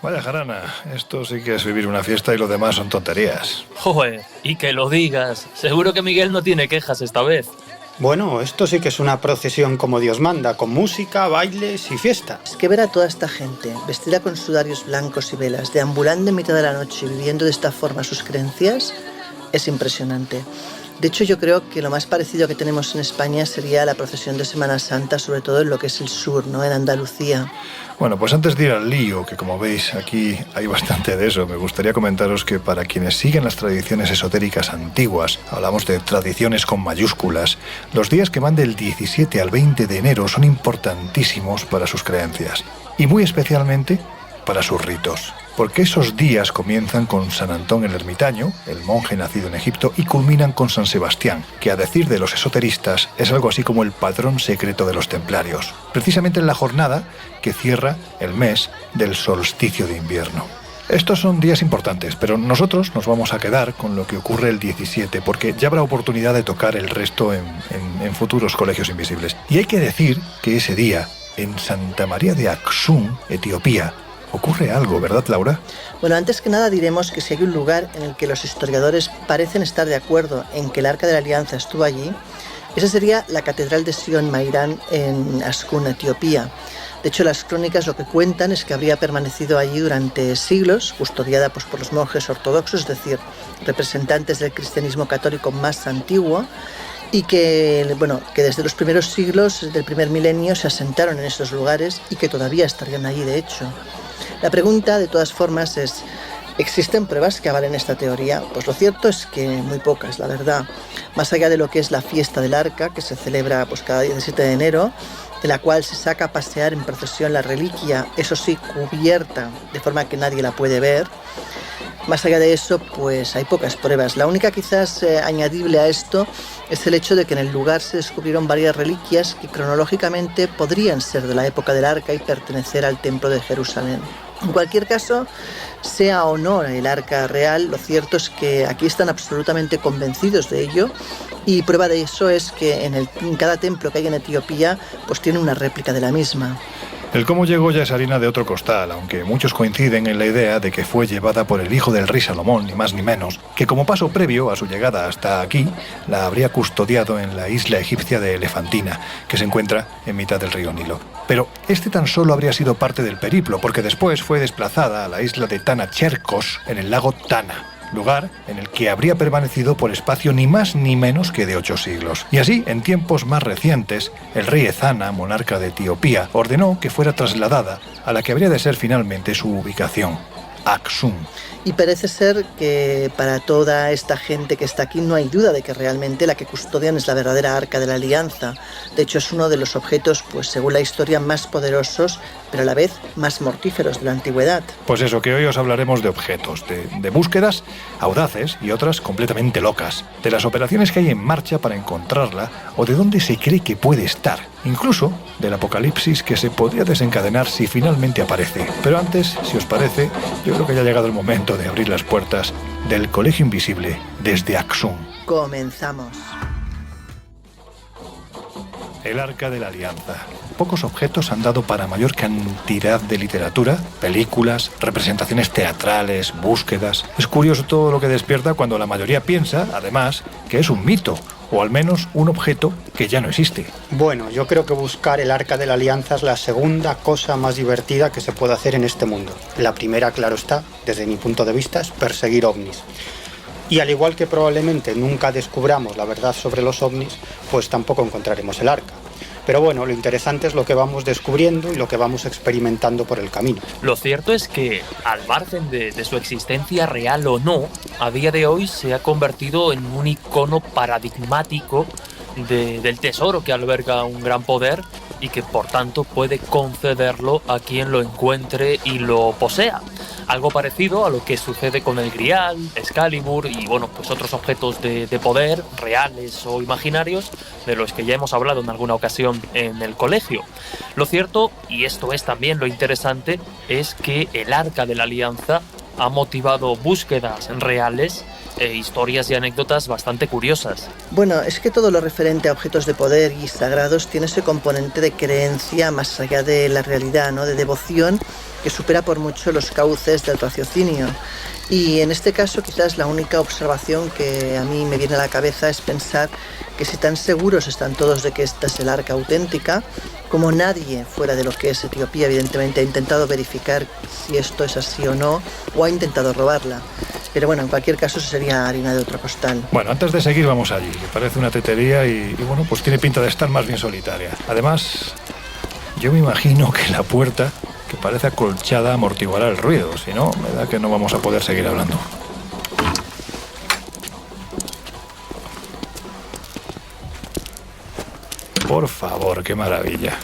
Vaya jarana, esto sí que es vivir una fiesta y lo demás son tonterías. Joder, y que lo digas. Seguro que Miguel no tiene quejas esta vez. Bueno, esto sí que es una procesión como Dios manda, con música, bailes y fiesta. Es que ver a toda esta gente, vestida con sudarios blancos y velas, deambulando en mitad de la noche y viviendo de esta forma sus creencias, es impresionante. De hecho, yo creo que lo más parecido que tenemos en España sería la procesión de Semana Santa, sobre todo en lo que es el sur, ¿no? En Andalucía. Bueno, pues antes de ir al lío, que como veis aquí hay bastante de eso, me gustaría comentaros que para quienes siguen las tradiciones esotéricas antiguas, hablamos de tradiciones con mayúsculas, los días que van del 17 al 20 de enero son importantísimos para sus creencias y muy especialmente para sus ritos. Porque esos días comienzan con San Antón el Ermitaño, el monje nacido en Egipto, y culminan con San Sebastián, que a decir de los esoteristas es algo así como el patrón secreto de los templarios, precisamente en la jornada que cierra el mes del solsticio de invierno. Estos son días importantes, pero nosotros nos vamos a quedar con lo que ocurre el 17, porque ya habrá oportunidad de tocar el resto en futuros colegios invisibles. Y hay que decir que ese día, en Santa María de Aksum, Etiopía, ocurre algo, ¿verdad, Laura? Bueno, antes que nada diremos que si hay un lugar en el que los historiadores parecen estar de acuerdo en que el Arca de la Alianza estuvo allí, esa sería la Catedral de Sion Mairán en Askun, Etiopía. De hecho, las crónicas lo que cuentan es que habría permanecido allí durante siglos, custodiada por los monjes ortodoxos, es decir, representantes del cristianismo católico más antiguo, y que desde los primeros siglos del primer milenio se asentaron en estos lugares y que todavía estarían allí, de hecho. La pregunta, de todas formas, es: ¿existen pruebas que avalen esta teoría? Pues lo cierto es que muy pocas, la verdad. Más allá de lo que es la fiesta del Arca, que se celebra cada 17 de enero, en la cual se saca a pasear en procesión la reliquia, eso sí, cubierta, de forma que nadie la puede ver. Más allá de eso, pues hay pocas pruebas. La única quizás añadible a esto es el hecho de que en el lugar se descubrieron varias reliquias que cronológicamente podrían ser de la época del Arca y pertenecer al Templo de Jerusalén. En cualquier caso, sea o no el Arca real, lo cierto es que aquí están absolutamente convencidos de ello, y prueba de eso es que en cada templo que hay en Etiopía pues tiene una réplica de la misma. El cómo llegó ya es harina de otro costal, aunque muchos coinciden en la idea de que fue llevada por el hijo del rey Salomón, ni más ni menos, que como paso previo a su llegada hasta aquí, la habría custodiado en la isla egipcia de Elefantina, que se encuentra en mitad del río Nilo. Pero este tan solo habría sido parte del periplo, porque después fue desplazada a la isla de Tanachercos, en el lago Tana, lugar en el que habría permanecido por espacio ni más ni menos que de 8 siglos. Y así, en tiempos más recientes, el rey Ezana, monarca de Etiopía, ordenó que fuera trasladada a la que habría de ser finalmente su ubicación, Aksum. Y parece ser que para toda esta gente que está aquí no hay duda de que realmente la que custodian es la verdadera Arca de la Alianza. De hecho, es uno de los objetos, pues según la historia, más poderosos, pero a la vez más mortíferos de la antigüedad. Pues eso, que hoy os hablaremos de objetos, de búsquedas audaces y otras completamente locas, de las operaciones que hay en marcha para encontrarla o de dónde se cree que puede estar, incluso del apocalipsis que se podría desencadenar si finalmente aparece. Pero antes, si os parece, yo creo que ya ha llegado el momento de abrir las puertas del Colegio Invisible desde Aksum. Comenzamos. El Arca de la Alianza. Pocos objetos han dado para mayor cantidad de literatura, películas, representaciones teatrales, búsquedas. Es curioso todo lo que despierta cuando la mayoría piensa, además, que es un mito, o al menos un objeto que ya no existe. Bueno, yo creo que buscar el Arca de la Alianza es la segunda cosa más divertida que se puede hacer en este mundo. La primera, claro está, desde mi punto de vista, es perseguir ovnis. Y al igual que probablemente nunca descubramos la verdad sobre los ovnis, pues tampoco encontraremos el Arca. Pero bueno, lo interesante es lo que vamos descubriendo y lo que vamos experimentando por el camino. Lo cierto es que, al margen de su existencia real o no, a día de hoy se ha convertido en un icono paradigmático del tesoro que alberga un gran poder y que por tanto puede concederlo a quien lo encuentre y lo posea. Algo parecido a lo que sucede con el Grial, Excalibur y pues otros objetos de poder, reales o imaginarios, de los que ya hemos hablado en alguna ocasión en el colegio. Lo cierto, y esto es también lo interesante, es que el Arca de la Alianza ha motivado búsquedas reales historias y anécdotas bastante curiosas. Bueno, es que todo lo referente a objetos de poder y sagrados tiene ese componente de creencia más allá de la realidad, ¿no? De devoción que supera por mucho los cauces del raciocinio. Y en este caso quizás la única observación que a mí me viene a la cabeza es pensar que si tan seguros están todos de que esta es el arca auténtica, como nadie fuera de lo que es Etiopía evidentemente ha intentado verificar si esto es así o no, o ha intentado robarla. Pero bueno, en cualquier caso eso sería harina de otro costal. Bueno, antes de seguir vamos allí, que parece una tetería y bueno, pues tiene pinta de estar más bien solitaria. Además, yo me imagino que la puerta, que parece acolchada, amortiguará el ruido. Si no, me da que no vamos a poder seguir hablando. Por favor, qué maravilla.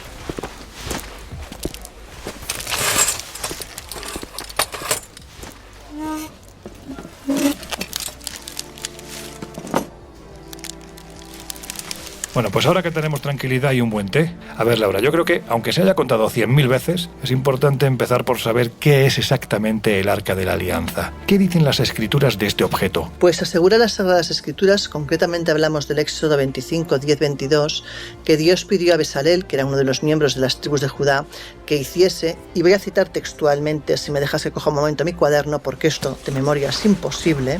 Bueno, pues ahora que tenemos tranquilidad y un buen té, a ver, Laura, yo creo que, aunque se haya contado 100.000 veces, es importante empezar por saber qué es exactamente el Arca de la Alianza. ¿Qué dicen las escrituras de este objeto? Pues asegura las Sagradas Escrituras, concretamente hablamos del Éxodo 25, 10, 22, que Dios pidió a Besalel, que era uno de los miembros de las tribus de Judá, que hiciese, y voy a citar textualmente, si me dejas que coja un momento mi cuaderno, porque esto de memoria es imposible.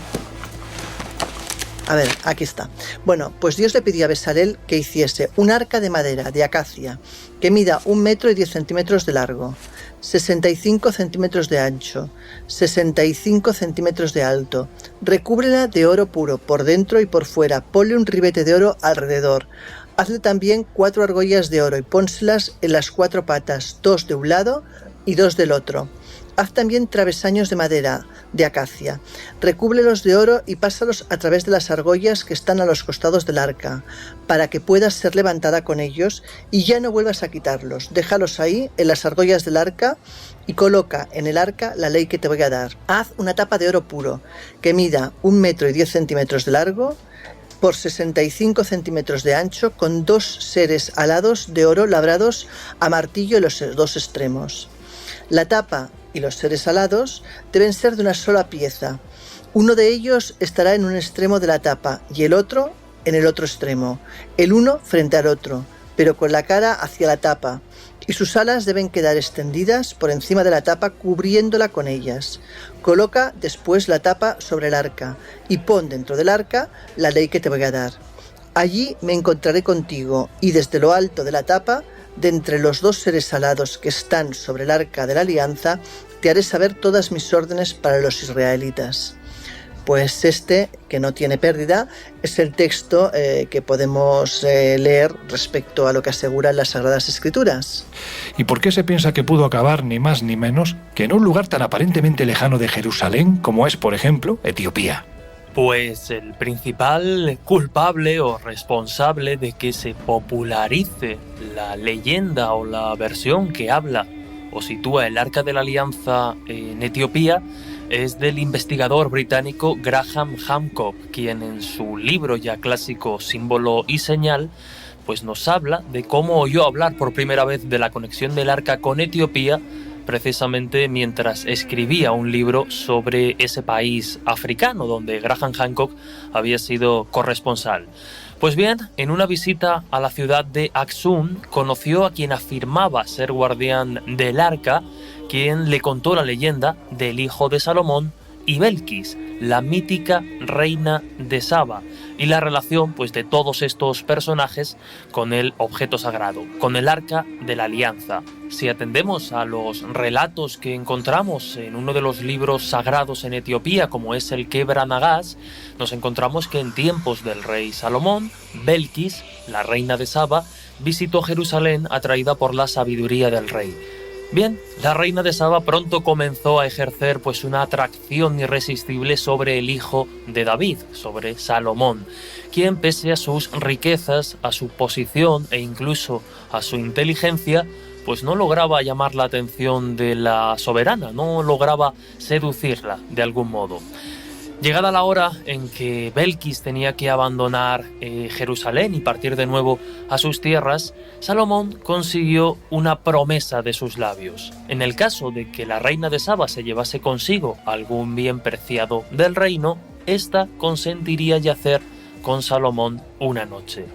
A ver, aquí está. Bueno, pues Dios le pidió a Besalel que hiciese un arca de madera de acacia que mida 1 metro y 10 centímetros de largo, 65 centímetros de ancho, 65 centímetros de alto. Recúbrela de oro puro por dentro y por fuera. Ponle un ribete de oro alrededor. Hazle también 4 argollas de oro y pónselas en las 4 patas, 2 de un lado y 2 del otro. Haz también travesaños de madera de acacia. Recúbrelos de oro y pásalos a través de las argollas que están a los costados del arca, para que puedas ser levantada con ellos y ya no vuelvas a quitarlos. Déjalos ahí, en las argollas del arca, y coloca en el arca la ley que te voy a dar. Haz una tapa de ero puro, que mida 1 metro y 10 centímetros de largo, por 65 centímetros de ancho, con 2 seres alados de oro labrados a martillo en los 2 extremos. La tapa y los seres alados deben ser de una sola pieza. Uno de ellos estará en un extremo de la tapa y el otro en el otro extremo, el uno frente al otro, pero con la cara hacia la tapa, y sus alas deben quedar extendidas por encima de la tapa cubriéndola con ellas. Coloca después la tapa sobre el arca y pon dentro del arca la ley que te voy a dar. Allí me encontraré contigo y desde lo alto de la tapa, de entre los 2 seres alados que están sobre el arca de la alianza, te haré saber todas mis órdenes para los israelitas. Pues este, que no tiene pérdida, es el texto que podemos leer respecto a lo que aseguran las Sagradas Escrituras. ¿Y por qué se piensa que pudo acabar ni más ni menos que en un lugar tan aparentemente lejano de Jerusalén como es, por ejemplo, Etiopía? Pues el principal culpable o responsable de que se popularice la leyenda o la versión que habla o sitúa el Arca de la Alianza en Etiopía es del investigador británico Graham Hancock, quien en su libro ya clásico Símbolo y Señal pues nos habla de cómo oyó hablar por primera vez de la conexión del Arca con Etiopía precisamente mientras escribía un libro sobre ese país africano donde Graham Hancock había sido corresponsal. Pues bien, en una visita a la ciudad de Aksum conoció a quien afirmaba ser guardián del arca, quien le contó la leyenda del hijo de Salomón y Belkis, la mítica reina de Saba, y la relación pues de todos estos personajes con el objeto sagrado, con el Arca de la Alianza. Si atendemos a los relatos que encontramos en uno de los libros sagrados en Etiopía, como es el Kebra Nagás, nos encontramos que en tiempos del rey Salomón, Belkis, la reina de Saba, visitó Jerusalén atraída por la sabiduría del rey. Bien, la reina de Saba pronto comenzó a ejercer pues una atracción irresistible sobre el hijo de David, sobre Salomón, quien pese a sus riquezas, a su posición e incluso a su inteligencia, pues no lograba llamar la atención de la soberana, no lograba seducirla de algún modo. Llegada la hora en que Belkis tenía que abandonar Jerusalén y partir de nuevo a sus tierras, Salomón consiguió una promesa de sus labios. En el caso de que la reina de Saba se llevase consigo algún bien preciado del reino, ésta consentiría yacer con Salomón una noche.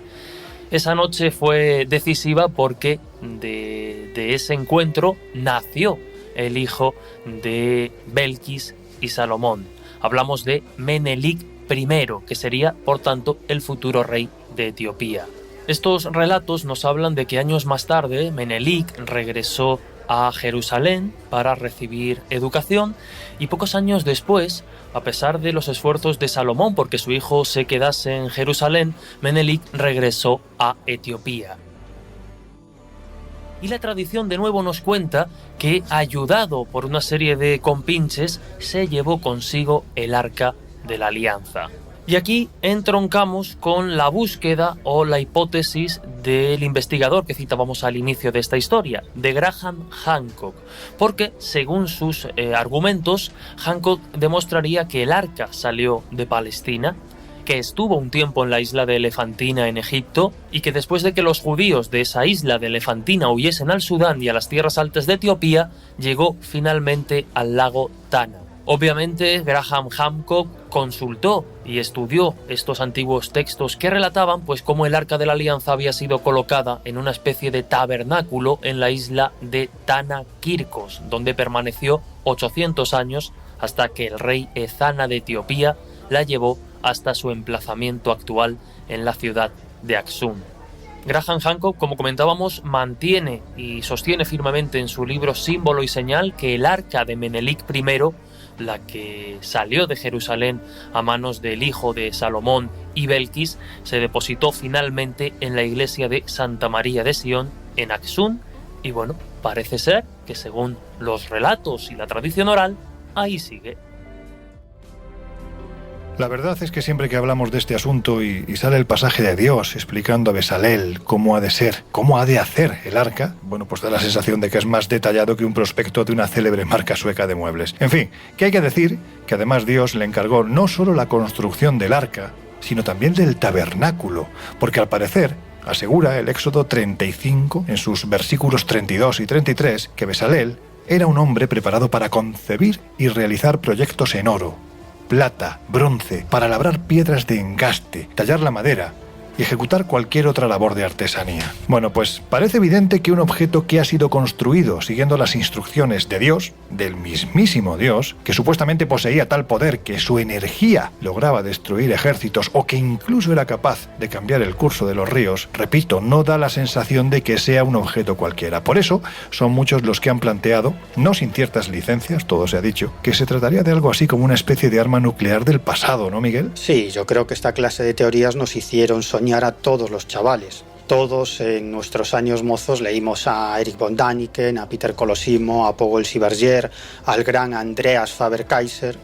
Esa noche fue decisiva porque de ese encuentro nació el hijo de Belkis y Salomón. Hablamos de Menelik I, que sería, por tanto, el futuro rey de Etiopía. Estos relatos nos hablan de que años más tarde Menelik regresó a Jerusalén para recibir educación y pocos años después, a pesar de los esfuerzos de Salomón porque su hijo se quedase en Jerusalén, Menelik regresó a Etiopía. Y la tradición de nuevo nos cuenta que, ayudado por una serie de compinches, se llevó consigo el Arca de la Alianza. Y aquí entroncamos con la búsqueda o la hipótesis del investigador que citábamos al inicio de esta historia, de Graham Hancock, porque según sus argumentos, Hancock demostraría que el arca salió de Palestina, que estuvo un tiempo en la isla de Elefantina en Egipto y que después de que los judíos de esa isla de Elefantina huyesen al Sudán y a las tierras altas de Etiopía, llegó finalmente al lago Tana. Obviamente, Graham Hancock consultó y estudió estos antiguos textos que relataban pues cómo el Arca de la Alianza había sido colocada en una especie de tabernáculo en la isla de Tana Kirkos, donde permaneció 800 años hasta que el rey Ezana de Etiopía la llevó hasta su emplazamiento actual en la ciudad de Aksum. Graham Hancock, como comentábamos, mantiene y sostiene firmemente en su libro Símbolo y Señal que el Arca de Menelik I, la que salió de Jerusalén a manos del hijo de Salomón y Belkis, se depositó finalmente en la iglesia de Santa María de Sion en Aksum y bueno, parece ser que según los relatos y la tradición oral, ahí sigue. La verdad es que siempre que hablamos de este asunto y sale el pasaje de Dios explicando a Besaleel cómo ha de ser, cómo ha de hacer el arca, bueno, pues da la sensación de que es más detallado que un prospecto de una célebre marca sueca de muebles. En fin, que hay que decir que además Dios le encargó no solo la construcción del arca, sino también del tabernáculo, porque al parecer asegura el Éxodo 35 en sus versículos 32 y 33 que Besaleel era un hombre preparado para concebir y realizar proyectos en oro, plata, bronce, para labrar piedras de engaste, tallar la madera y ejecutar cualquier otra labor de artesanía. Bueno, pues parece evidente que un objeto que ha sido construido siguiendo las instrucciones de Dios, del mismísimo Dios, que supuestamente poseía tal poder que su energía lograba destruir ejércitos o que incluso era capaz de cambiar el curso de los ríos, repito, no da la sensación de que sea un objeto cualquiera. Por eso son muchos los que han planteado, no sin ciertas licencias, todo se ha dicho, que se trataría de algo así como una especie de arma nuclear del pasado, ¿no, Miguel? Sí, yo creo que esta clase de teorías nos hicieron soñar a todos los chavales. Todos en nuestros años mozos leímos a Erich von Däniken, a Peter Colosimo, a Pogel Sieberger, al gran Andreas Faber-Kaiser.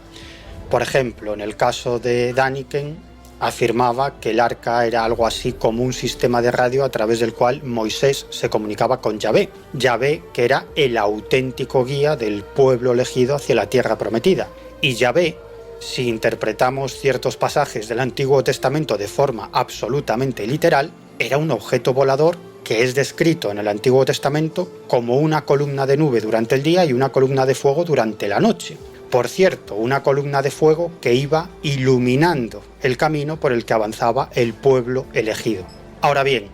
Por ejemplo, en el caso de Däniken, afirmaba que el arca era algo así como un sistema de radio a través del cual Moisés se comunicaba con Yahvé. Yahvé, que era el auténtico guía del pueblo elegido hacia la tierra prometida. Y Yahvé, si interpretamos ciertos pasajes del Antiguo Testamento de forma absolutamente literal, era un objeto volador que es descrito en el Antiguo Testamento como una columna de nube durante el día y una columna de fuego durante la noche. Por cierto, una columna de fuego que iba iluminando el camino por el que avanzaba el pueblo elegido. Ahora bien,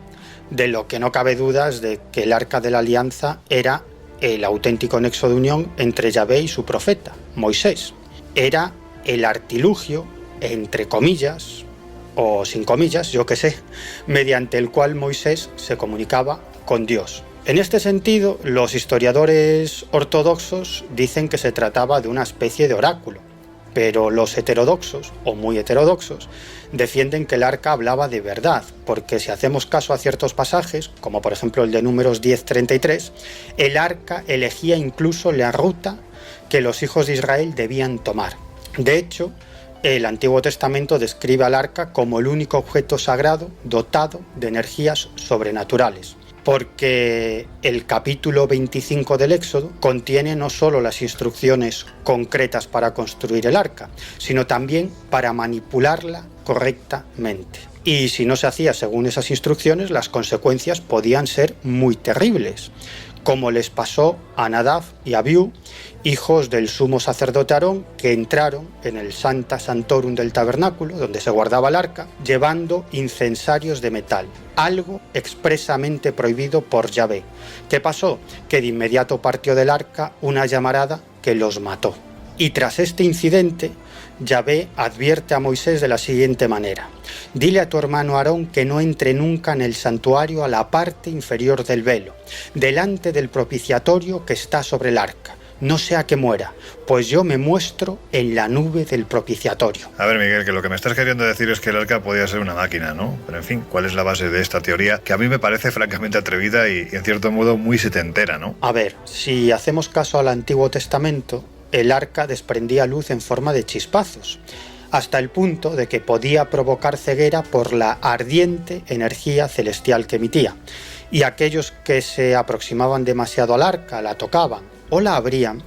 de lo que no cabe duda es de que el Arca de la Alianza era el auténtico nexo de unión entre Yahvé y su profeta, Moisés. Era el artilugio, entre comillas, o sin comillas, yo qué sé, mediante el cual Moisés se comunicaba con Dios. En este sentido, los historiadores ortodoxos dicen que se trataba de una especie de oráculo, pero los heterodoxos, o muy heterodoxos, defienden que el arca hablaba de verdad, porque si hacemos caso a ciertos pasajes, como por ejemplo el de Números 10:33, el arca elegía incluso la ruta que los hijos de Israel debían tomar. De hecho, el Antiguo Testamento describe al arca como el único objeto sagrado dotado de energías sobrenaturales, porque el capítulo 25 del Éxodo contiene no solo las instrucciones concretas para construir el arca, sino también para manipularla correctamente. Y si no se hacía según esas instrucciones, las consecuencias podían ser muy terribles, como les pasó a Nadab y Abiú, hijos del sumo sacerdote Aarón, que entraron en el Sancta Sanctorum del tabernáculo, donde se guardaba el arca, llevando incensarios de metal, algo expresamente prohibido por Yahvé. ¿Qué pasó? Que de inmediato partió del arca una llamarada que los mató. Y tras este incidente, Yahvé advierte a Moisés de la siguiente manera: dile a tu hermano Aarón que no entre nunca en el santuario a la parte inferior del velo, delante del propiciatorio que está sobre el arca, no sea que muera, pues yo me muestro en la nube del propiciatorio. A ver, Miguel, que lo que me estás queriendo decir es que el arca podía ser una máquina, ¿no? Pero en fin, ¿cuál es la base de esta teoría? Que a mí me parece francamente atrevida y en cierto modo muy setentera, ¿no? A ver, si hacemos caso al Antiguo Testamento, el arca desprendía luz en forma de chispazos, hasta el punto de que podía provocar ceguera por la ardiente energía celestial que emitía. Y aquellos que se aproximaban demasiado al arca, la tocaban o la abrían,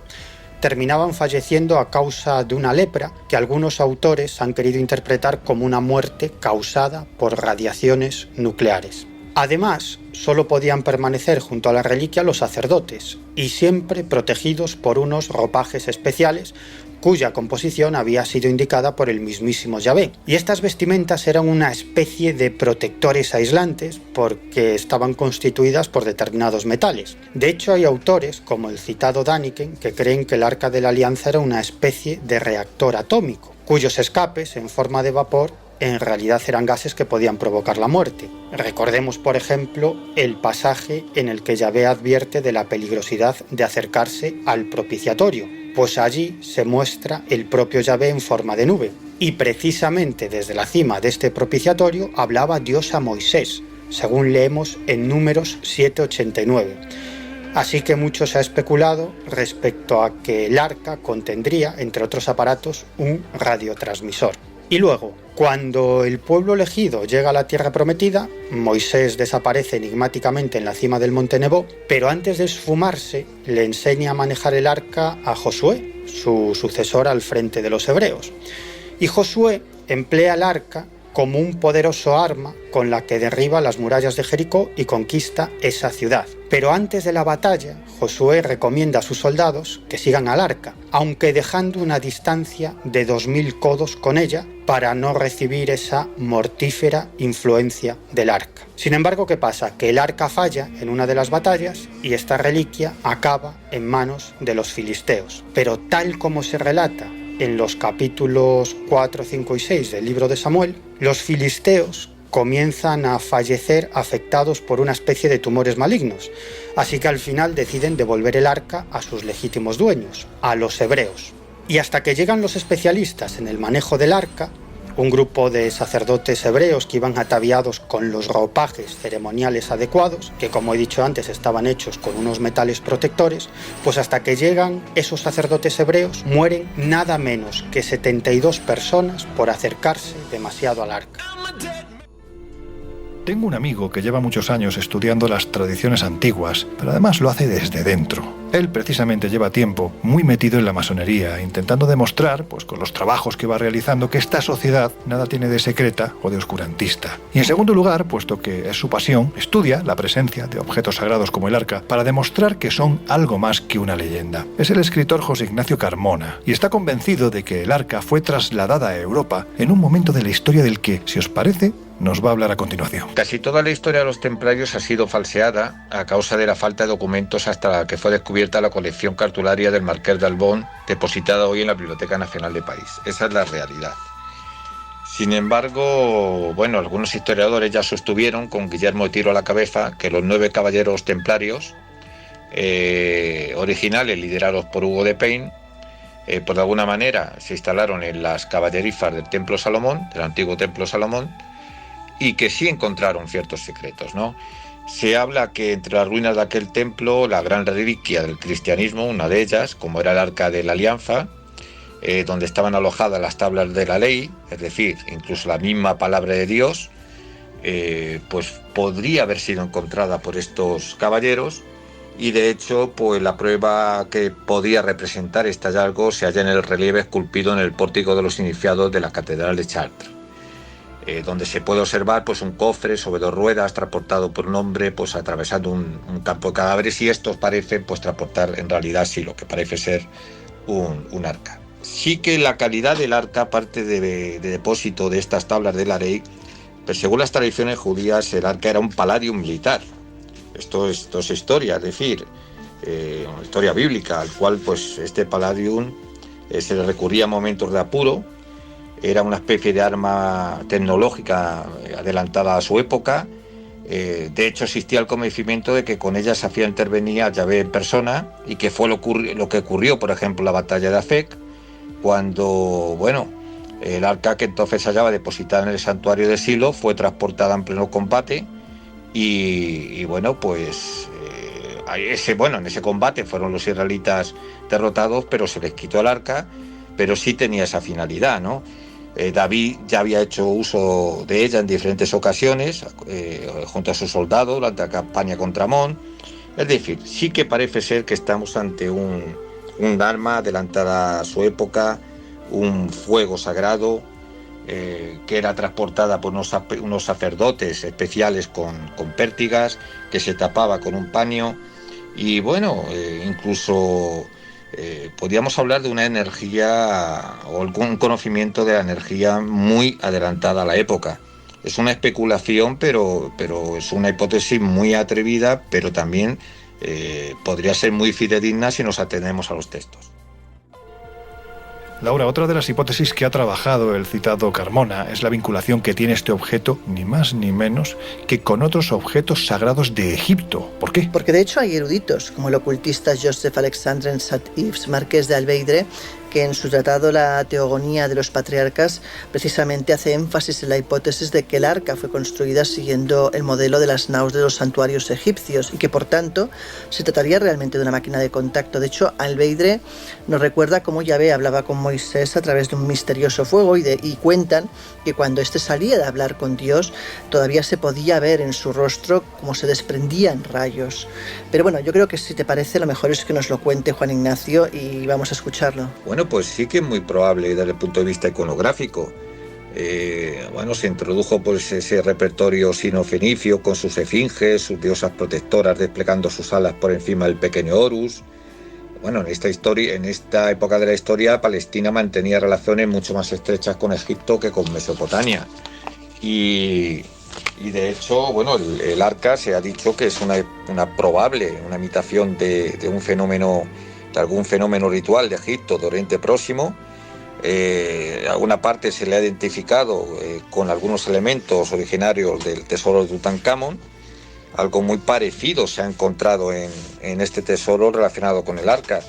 terminaban falleciendo a causa de una lepra que algunos autores han querido interpretar como una muerte causada por radiaciones nucleares. Además, solo podían permanecer junto a la reliquia los sacerdotes, y siempre protegidos por unos ropajes especiales cuya composición había sido indicada por el mismísimo Yahvé. Y estas vestimentas eran una especie de protectores aislantes porque estaban constituidas por determinados metales. De hecho, hay autores, como el citado Daniken, que creen que el Arca de la Alianza era una especie de reactor atómico, cuyos escapes en forma de vapor en realidad eran gases que podían provocar la muerte. Recordemos, por ejemplo, el pasaje en el que Yahvé advierte de la peligrosidad de acercarse al propiciatorio, pues allí se muestra el propio Yahvé en forma de nube. Y precisamente desde la cima de este propiciatorio hablaba Dios a Moisés, según leemos en Números 7:89. Así que mucho se ha especulado respecto a que el arca contendría, entre otros aparatos, un radiotransmisor. Y luego, cuando el pueblo elegido llega a la tierra prometida, Moisés desaparece enigmáticamente en la cima del monte Nebo, pero antes de esfumarse le enseña a manejar el arca a Josué, su sucesor al frente de los hebreos. Y Josué emplea el arca como un poderoso arma con la que derriba las murallas de Jericó y conquista esa ciudad. Pero antes de la batalla, Josué recomienda a sus soldados que sigan al arca, aunque dejando una distancia de 2000 codos con ella para no recibir esa mortífera influencia del arca. Sin embargo, ¿qué pasa? Que el arca falla en una de las batallas y esta reliquia acaba en manos de los filisteos. Pero tal como se relata en los capítulos 4, 5 y 6 del libro de Samuel, los filisteos comienzan a fallecer afectados por una especie de tumores malignos, así que al final deciden devolver el arca a sus legítimos dueños, a los hebreos. Y hasta que llegan los especialistas en el manejo del arca, un grupo de sacerdotes hebreos que iban ataviados con los ropajes ceremoniales adecuados, que como he dicho antes estaban hechos con unos metales protectores, pues hasta que llegan esos sacerdotes hebreos mueren nada menos que 72 personas por acercarse demasiado al arca. Tengo un amigo que lleva muchos años estudiando las tradiciones antiguas, pero además lo hace desde dentro. Él precisamente lleva tiempo muy metido en la masonería, intentando demostrar, pues con los trabajos que va realizando, que esta sociedad nada tiene de secreta o de oscurantista. Y en segundo lugar, puesto que es su pasión, estudia la presencia de objetos sagrados como el arca para demostrar que son algo más que una leyenda. Es el escritor José Ignacio Carmona y está convencido de que el arca fue trasladada a Europa en un momento de la historia del que, si os parece, nos va a hablar a continuación. Casi toda la historia de los templarios ha sido falseada a causa de la falta de documentos hasta que fue descubierta la colección cartularia del Marqués de Albón, depositada hoy en la Biblioteca Nacional de París. Esa es la realidad. Sin embargo, algunos historiadores ya sostuvieron, con Guillermo de Tiro a la cabeza, que los 9 caballeros templarios originales, liderados por Hugo de Payne, por de alguna manera se instalaron en las caballerifas del Templo Salomón, del antiguo Templo Salomón, y que sí encontraron ciertos secretos, ¿no? Se habla que entre las ruinas de aquel templo, la gran reliquia del cristianismo, una de ellas, como era el Arca de la Alianza, donde estaban alojadas las tablas de la ley, es decir, incluso la misma palabra de Dios, pues podría haber sido encontrada por estos caballeros, y de hecho, pues la prueba que podía representar este hallazgo se halla en el relieve esculpido en el pórtico de los iniciados de la Catedral de Chartres. donde se puede observar pues un cofre sobre 2 ruedas transportado por un hombre pues atravesando un campo de cadáveres, y estos parecen pues transportar en realidad sí lo que parece ser un arca. Sí que la calidad del arca, aparte de depósito de estas tablas de la ley, pero según las tradiciones judías el arca era un palladium militar. Esto es historia, es decir, historia bíblica, al cual pues este palladium se le recurría en momentos de apuro. Era una especie de arma tecnológica adelantada a su época. De hecho, existía el convencimiento de que con ella se hacía intervenir a Yahvé en persona, y que fue lo que ocurrió, por ejemplo, en la batalla de Afec, cuando, el arca, que entonces se hallaba depositada en el santuario de Silo, fue transportada en pleno combate y en ese combate fueron los israelitas derrotados, pero se les quitó el arca, pero sí tenía esa finalidad, ¿no? David ya había hecho uso de ella en diferentes ocasiones, junto a sus soldados durante la campaña contra Amón. Es decir, sí que parece ser que estamos ante un arma adelantada a su época, un fuego sagrado, que era transportada por unos sacerdotes especiales con pértigas, que se tapaba con un paño, y incluso podríamos hablar de una energía o algún conocimiento de la energía muy adelantada a la época. Es una especulación, pero es una hipótesis muy atrevida, pero también podría ser muy fidedigna si nos atenemos a los textos. Laura, otra de las hipótesis que ha trabajado el citado Carmona es la vinculación que tiene este objeto, ni más ni menos, que con otros objetos sagrados de Egipto. ¿Por qué? Porque de hecho hay eruditos, como el ocultista Joseph Alexandre Saint-Yves, marqués de Albeidre, que en su tratado La Teogonía de los Patriarcas precisamente hace énfasis en la hipótesis de que el arca fue construida siguiendo el modelo de las naos de los santuarios egipcios y que por tanto se trataría realmente de una máquina de contacto. De hecho, Albeidre nos recuerda cómo Yahvé hablaba con Moisés a través de un misterioso fuego y cuentan que cuando éste salía de hablar con Dios todavía se podía ver en su rostro cómo se desprendían rayos. Pero yo creo que si te parece lo mejor es que nos lo cuente Juan Ignacio y vamos a escucharlo. Pues sí que es muy probable desde el punto de vista iconográfico. Se introdujo pues ese repertorio sino-fenicio con sus esfinges, sus diosas protectoras desplegando sus alas por encima del pequeño Horus. En esta época de la historia, Palestina mantenía relaciones mucho más estrechas con Egipto que con Mesopotamia. Y de hecho, el arca se ha dicho que es una imitación de algún fenómeno ritual de Egipto, de Oriente Próximo. Alguna parte se le ha identificado con algunos elementos originarios del tesoro de Tutankamón. Algo muy parecido se ha encontrado en este tesoro relacionado con el arca.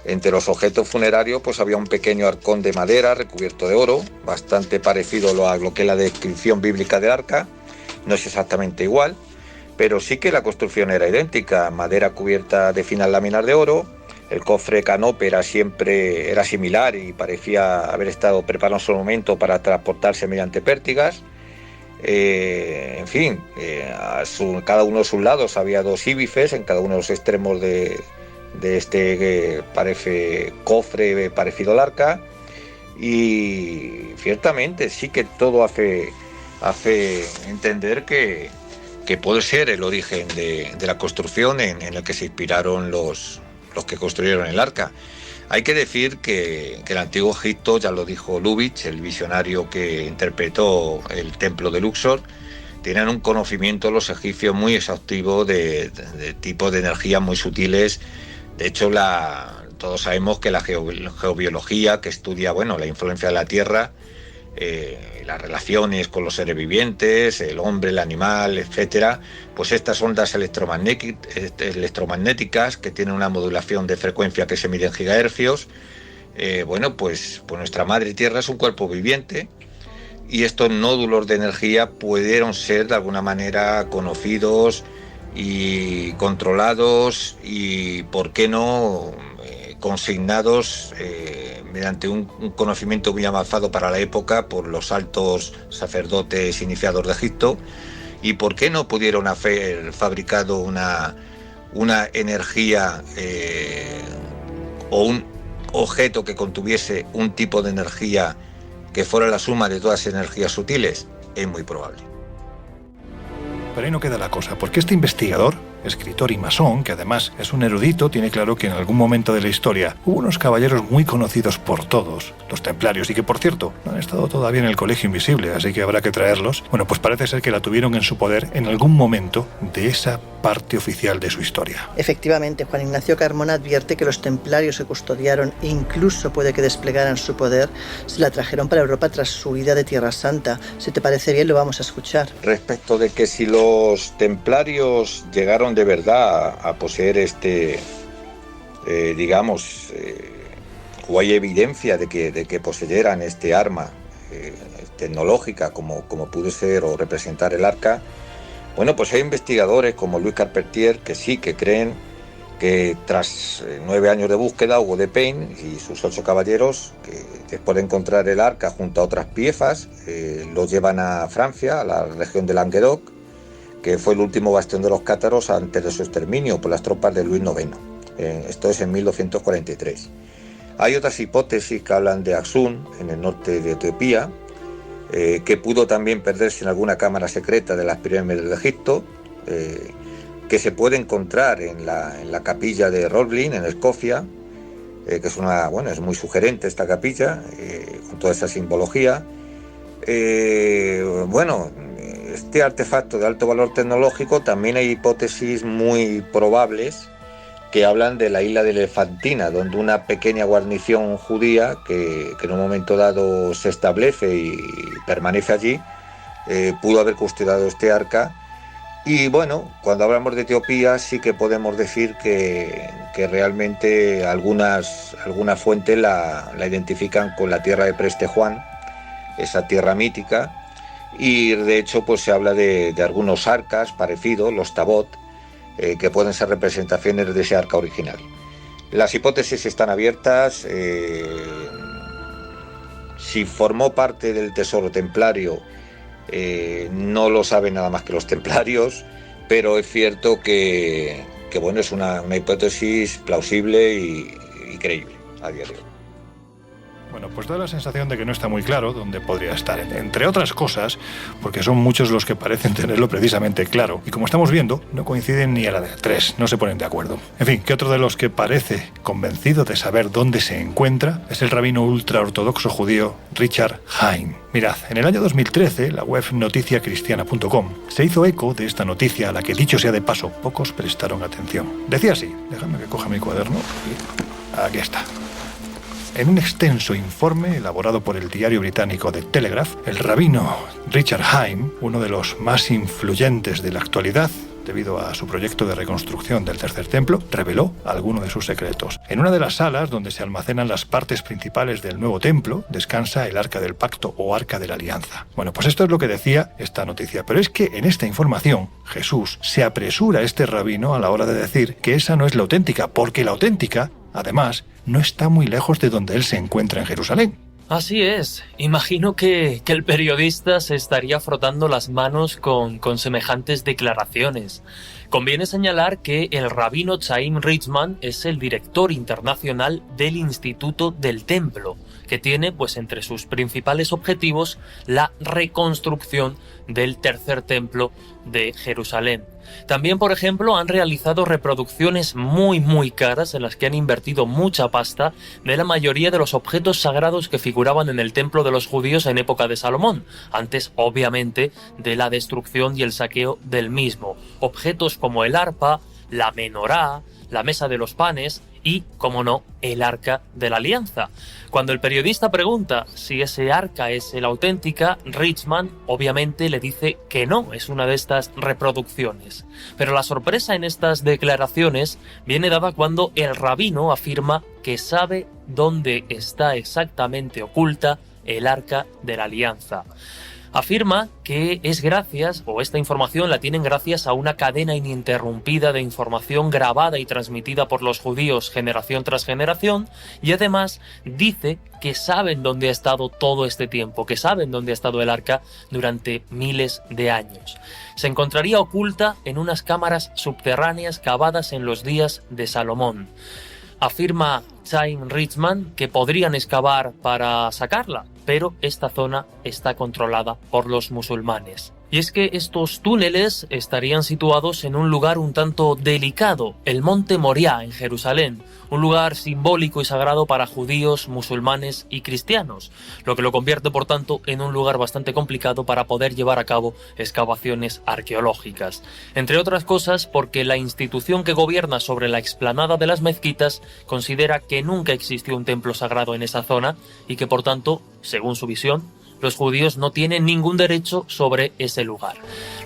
Entre los objetos funerarios había un pequeño arcón de madera recubierto de oro, bastante parecido a lo que es la descripción bíblica del arca. No es exactamente igual, pero sí que la construcción era idéntica: madera cubierta de finas láminas de oro. El cofre canope era similar y parecía haber estado preparado en su momento para transportarse mediante pértigas. Cada uno de sus lados había 2 íbifes en cada uno de los extremos de este parece cofre parecido al arca. Y ciertamente sí que todo hace entender que puede ser el origen de la construcción en el que se inspiraron los que construyeron el arca. Hay que decir que el antiguo Egipto, ya lo dijo Lubitsch, el visionario que interpretó el templo de Luxor, tenían un conocimiento los egipcios muy exhaustivo de tipos de energías muy sutiles. De hecho, todos sabemos que la geobiología, que estudia la influencia de la Tierra, las relaciones con los seres vivientes, el hombre, el animal, etcétera, pues estas ondas electromagnéticas que tienen una modulación de frecuencia que se mide en gigahercios, pues nuestra madre Tierra es un cuerpo viviente, y estos nódulos de energía pudieron ser de alguna manera conocidos y controlados y, ¿por qué no?, consignados mediante un conocimiento muy avanzado para la época por los altos sacerdotes iniciados de Egipto. Y por qué no pudieron haber fabricado una energía o un objeto que contuviese un tipo de energía que fuera la suma de todas las energías sutiles. es muy probable. Pero ahí no queda la cosa, porque este investigador, escritor y masón, que además es un erudito, tiene claro que en algún momento de la historia hubo unos caballeros muy conocidos por todos, los templarios, y que por cierto no han estado todavía en el Colegio Invisible, así que habrá que traerlos. Bueno, pues parece ser que la tuvieron en su poder en algún momento de esa parte oficial de su historia. Efectivamente, Juan Ignacio Carmona advierte que los templarios que custodiaron e incluso puede que desplegaran su poder se la trajeron para Europa tras su huida de Tierra Santa. Si te parece bien, lo vamos a escuchar. Respecto de que si los templarios llegaron de verdad a poseer o hay evidencia de que poseyeran este arma tecnológica como pudo ser o representar el arca, bueno, pues hay investigadores como Louis Carpentier que sí que creen que tras 9 años de búsqueda, Hugo de Payne y sus 8 caballeros, que después de encontrar el arca junto a otras piezas, lo llevan a Francia, a la región de Languedoc, que fue el último bastión de los cátaros antes de su exterminio por las tropas de Luis IX. Esto es en 1243. Hay otras hipótesis que hablan de Axum, en el norte de Etiopía, que pudo también perderse en alguna cámara secreta de las pirámides de Egipto, que se puede encontrar en la capilla de Roslin, en Escocia, que es muy sugerente esta capilla, con toda esa simbología. Este artefacto de alto valor tecnológico, también hay hipótesis muy probables que hablan de la isla de Elefantina, donde una pequeña guarnición judía que en un momento dado se establece y permanece allí, pudo haber custodiado este arca. Y bueno, cuando hablamos de Etiopía sí que podemos decir que realmente algunas fuentes la identifican con la tierra de Preste Juan, esa tierra mítica, y de hecho pues se habla de algunos arcas parecidos, los tabot, que pueden ser representaciones de ese arca original. Las hipótesis están abiertas. Si formó parte del tesoro templario, no lo saben nada más que los templarios, pero es cierto que es una hipótesis plausible y creíble a día de hoy. Bueno, pues da la sensación de que no está muy claro dónde podría estar, entre otras cosas, porque son muchos los que parecen tenerlo precisamente claro, y como estamos viendo, no coinciden ni a la de 3, no se ponen de acuerdo. En fin, que otro de los que parece convencido de saber dónde se encuentra es el rabino ultraortodoxo judío Richard Haim. Mirad, en el año 2013, la web noticiacristiana.com se hizo eco de esta noticia a la que, dicho sea de paso, pocos prestaron atención. Decía así, déjame que coja mi cuaderno, y aquí está. En un extenso informe elaborado por el diario británico The Telegraph, el rabino Richard Haim, uno de los más influyentes de la actualidad, debido a su proyecto de reconstrucción del Tercer Templo, reveló algunos de sus secretos. En una de las salas donde se almacenan las partes principales del nuevo templo, descansa el Arca del Pacto o Arca de la Alianza. Bueno, pues esto es lo que decía esta noticia, pero es que en esta información, Jesús se apresura a este rabino a la hora de decir que esa no es la auténtica, porque la auténtica, además, no está muy lejos de donde él se encuentra en Jerusalén. Así es. Imagino que el periodista se estaría frotando las manos con semejantes declaraciones. Conviene señalar que el rabino Chaim Richman es el director internacional del Instituto del Templo, que tiene pues entre sus principales objetivos la reconstrucción del Tercer Templo de Jerusalén. También, por ejemplo, han realizado reproducciones muy caras en las que han invertido mucha pasta de la mayoría de los objetos sagrados que figuraban en el templo de los judíos en época de Salomón, antes obviamente de la destrucción y el saqueo del mismo. Objetos como el arpa, la menorá, la mesa de los panes y, como no, el Arca de la Alianza. Cuando el periodista pregunta si ese arca es la auténtica, Richman obviamente le dice que no, es una de estas reproducciones. Pero la sorpresa en estas declaraciones viene dada cuando el rabino afirma que sabe dónde está exactamente oculta el Arca de la Alianza. Afirma que es gracias, o esta información la tienen gracias a una cadena ininterrumpida de información grabada y transmitida por los judíos generación tras generación, y además dice que saben dónde ha estado todo este tiempo, que saben dónde ha estado el arca durante miles de años. Se encontraría oculta en unas cámaras subterráneas cavadas en los días de Salomón. Afirma Chaim Richman que podrían excavar para sacarla, pero esta zona está controlada por los musulmanes. Y es que estos túneles estarían situados en un lugar un tanto delicado, el Monte Moriah en Jerusalén, un lugar simbólico y sagrado para judíos, musulmanes y cristianos, lo que lo convierte por tanto en un lugar bastante complicado para poder llevar a cabo excavaciones arqueológicas. Entre otras cosas porque la institución que gobierna sobre la explanada de las mezquitas considera que nunca existió un templo sagrado en esa zona y que por tanto, según su visión, los judíos no tienen ningún derecho sobre ese lugar.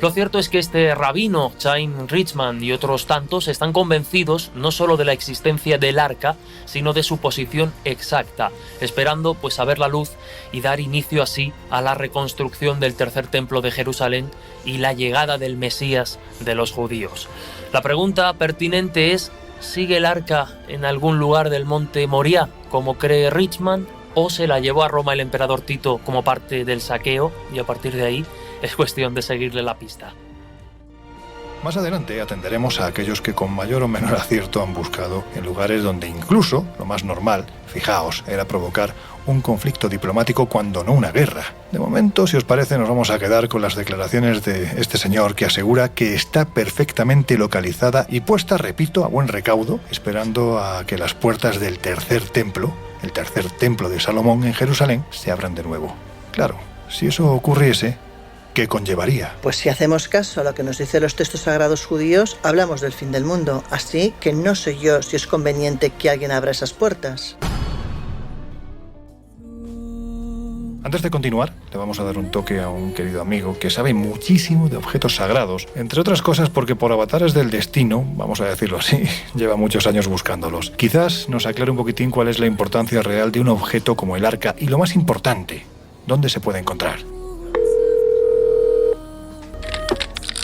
Lo cierto es que este rabino, Chaim Richman, y otros tantos están convencidos no solo de la existencia del arca, sino de su posición exacta, esperando pues a ver la luz y dar inicio así a la reconstrucción del tercer templo de Jerusalén y la llegada del Mesías de los judíos. La pregunta pertinente es, ¿sigue el arca en algún lugar del monte Moriah, como cree Richman? ¿O se la llevó a Roma el emperador Tito como parte del saqueo y a partir de ahí es cuestión de seguirle la pista? Más adelante atenderemos a aquellos que con mayor o menor acierto han buscado en lugares donde incluso lo más normal, fijaos, era provocar un conflicto diplomático cuando no una guerra. De momento, si os parece, nos vamos a quedar con las declaraciones de este señor que asegura que está perfectamente localizada y puesta, repito, a buen recaudo, esperando a que las puertas del tercer templo, el tercer templo de Salomón en Jerusalén, se abran de nuevo. Claro, si eso ocurriese, ¿qué conllevaría? Pues si hacemos caso a lo que nos dicen los textos sagrados judíos, hablamos del fin del mundo, así que no sé yo si es conveniente que alguien abra esas puertas. Antes de continuar, le vamos a dar un toque a un querido amigo que sabe muchísimo de objetos sagrados, entre otras cosas porque por avatares del destino, vamos a decirlo así, lleva muchos años buscándolos. Quizás nos aclare un poquitín cuál es la importancia real de un objeto como el arca y lo más importante, ¿dónde se puede encontrar?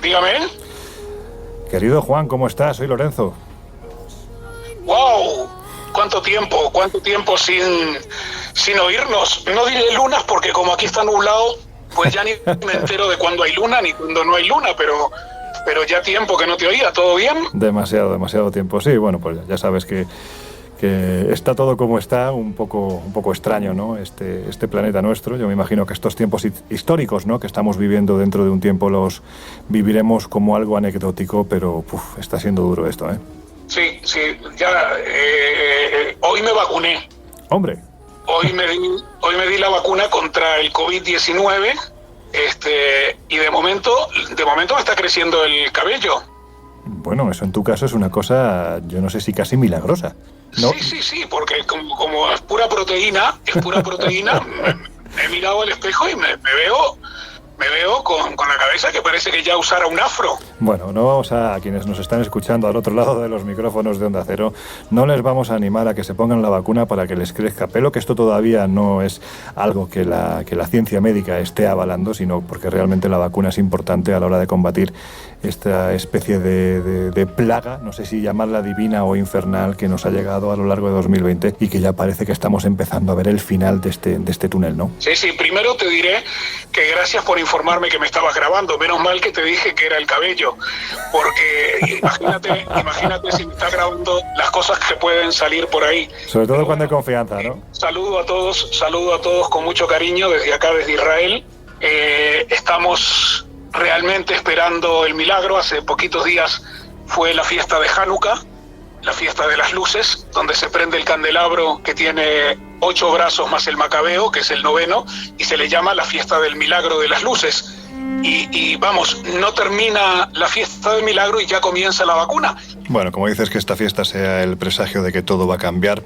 Dígame. Querido Juan, ¿cómo estás? Soy Lorenzo. ¡Wow! ¿Cuánto tiempo sin oírnos? No diré lunas porque como aquí está nublado, pues ya ni me entero de cuándo hay luna ni cuándo no hay luna, pero ya tiempo que no te oía. ¿Todo bien? Demasiado tiempo. Sí, bueno, pues ya sabes que está todo como está, un poco extraño, ¿no? Este planeta nuestro. Yo me imagino que estos tiempos históricos, ¿no?, que estamos viviendo dentro de un tiempo los viviremos como algo anecdótico, pero está siendo duro esto, ¿eh? Sí, ya hoy me vacuné. ¡Hombre! Hoy me di la vacuna contra el COVID-19, y de momento me está creciendo el cabello. Bueno, eso en tu caso es una cosa, yo no sé si casi milagrosa, ¿no? Sí, porque como es pura proteína, me he mirado al espejo y me veo con la cabeza que parece que ya usara un afro. Bueno, no vamos a quienes nos están escuchando al otro lado de los micrófonos de Onda Cero, no les vamos a animar a que se pongan la vacuna para que les crezca pelo, que esto todavía no es algo que la ciencia médica esté avalando, sino porque realmente la vacuna es importante a la hora de combatir esta especie de plaga, no sé si llamarla divina o infernal, que nos ha llegado a lo largo de 2020 y que ya parece que estamos empezando a ver el final de este túnel, ¿no? Sí, primero te diré que gracias por informarme que me estabas grabando. Menos mal que te dije que era el cabello, porque imagínate si me está grabando las cosas que pueden salir por ahí. Sobre todo cuando hay confianza, ¿no? Saludo a todos con mucho cariño desde acá, desde Israel. Estamos realmente esperando el milagro. Hace poquitos días fue la fiesta de Hanukkah, la fiesta de las luces, donde se prende el candelabro que tiene 8 brazos más el macabeo, que es el 9º, y se le llama la fiesta del milagro de las luces. Y vamos, no termina la fiesta del milagro y ya comienza la vacuna. Bueno, como dices, que esta fiesta sea el presagio de que todo va a cambiar,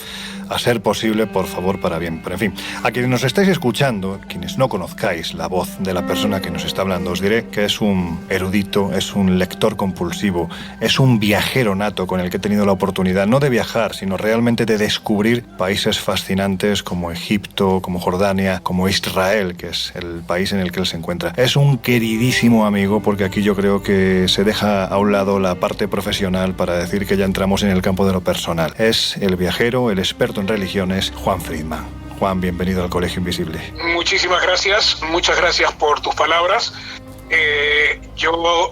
a ser posible, por favor, para bien. Pero en fin, a quienes nos estáis escuchando, quienes no conozcáis la voz de la persona que nos está hablando, os diré que es un erudito, es un lector compulsivo, es un viajero nato con el que he tenido la oportunidad no de viajar, sino realmente de descubrir países fascinantes como Egipto, como Jordania, como Israel, que es el país en el que él se encuentra. Es un queridísimo amigo, porque aquí yo creo que se deja a un lado la parte profesional para decir que ya entramos en el campo de lo personal. Es el viajero, el experto en religiones, Juan Friedman. Juan, bienvenido al Colegio Invisible. Muchísimas gracias, muchas gracias por tus palabras. Yo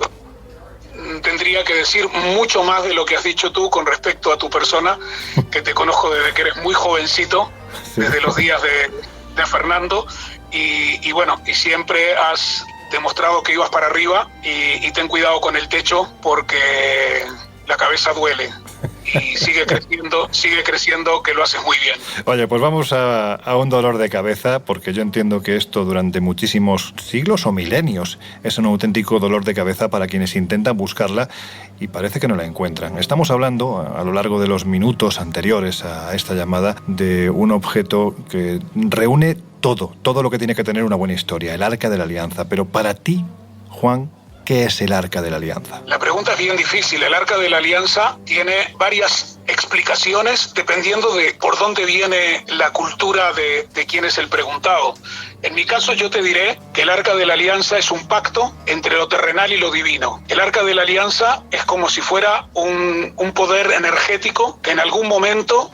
tendría que decir mucho más de lo que has dicho tú con respecto a tu persona, que te conozco desde que eres muy jovencito, desde los días Fernando, y bueno, y siempre has demostrado que ibas para arriba, y ten cuidado con el techo porque la cabeza duele. Y sigue creciendo, que lo haces muy bien. Oye, pues vamos a un dolor de cabeza, porque yo entiendo que esto durante muchísimos siglos o milenios es un auténtico dolor de cabeza para quienes intentan buscarla y parece que no la encuentran. Estamos hablando, a lo largo de los minutos anteriores a esta llamada, de un objeto que reúne todo lo que tiene que tener una buena historia, el Arca de la Alianza. Pero para ti, Juan, ¿qué es el Arca de la Alianza? La pregunta es bien difícil. El Arca de la Alianza tiene varias explicaciones dependiendo de por dónde viene la cultura de quién es el preguntado. En mi caso, yo te diré que el Arca de la Alianza es un pacto entre lo terrenal y lo divino. El Arca de la Alianza es como si fuera un poder energético que en algún momento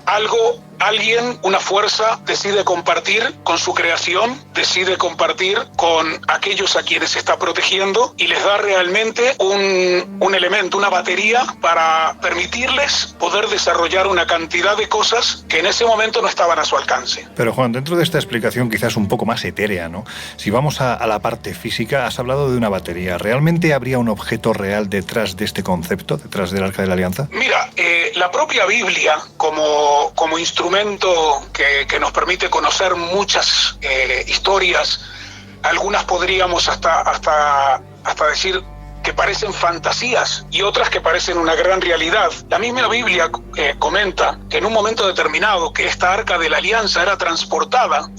alguien, una fuerza, decide compartir con su creación, decide compartir con aquellos a quienes está protegiendo, y les da realmente un elemento, una batería para permitirles poder desarrollar una cantidad de cosas que en ese momento no estaban a su alcance. Pero Juan, dentro de esta explicación quizás un poco más etérea, ¿no? Si vamos a la parte física, has hablado de una batería. ¿Realmente habría un objeto real detrás de este concepto, detrás del Arca de la Alianza? Mira, la propia Biblia, como instrumento que nos permite conocer muchas historias, algunas podríamos hasta decir que parecen fantasías y otras que parecen una gran realidad. La misma Biblia comenta que en un momento determinado que esta Arca de la Alianza era transportada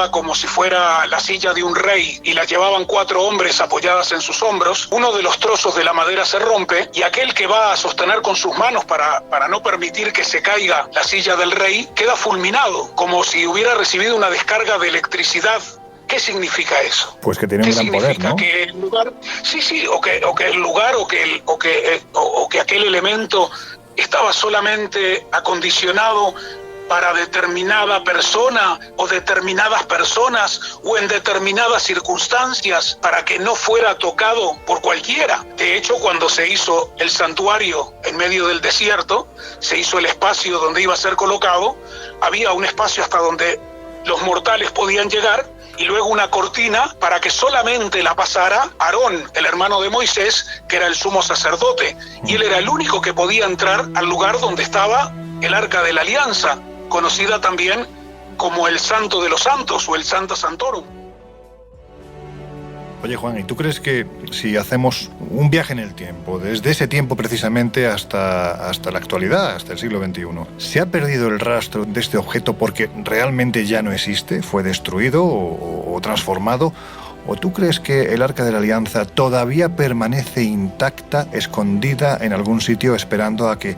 como si fuera la silla de un rey, y la llevaban 4 hombres apoyadas en sus hombros. Uno de los trozos de la madera se rompe y aquel que va a sostener con sus manos para no permitir que se caiga la silla del rey queda fulminado, como si hubiera recibido una descarga de electricidad. ¿Qué significa eso? Pues que tiene un gran poder, ¿no? Que el lugar, o que aquel elemento estaba solamente acondicionado para determinada persona o determinadas personas o en determinadas circunstancias, para que no fuera tocado por cualquiera. De hecho, cuando se hizo el santuario en medio del desierto, se hizo el espacio donde iba a ser colocado, había un espacio hasta donde los mortales podían llegar, y luego una cortina para que solamente la pasara Aarón, el hermano de Moisés, que era el sumo sacerdote, y él era el único que podía entrar al lugar donde estaba el Arca de la Alianza, conocida también como el Santo de los Santos o el Sancta Sanctorum. Oye, Juan, ¿y tú crees que si hacemos un viaje en el tiempo, desde ese tiempo precisamente hasta la actualidad, hasta el siglo XXI, se ha perdido el rastro de este objeto porque realmente ya no existe, fue destruido o transformado? ¿O tú crees que el Arca de la Alianza todavía permanece intacta, escondida en algún sitio, esperando a que,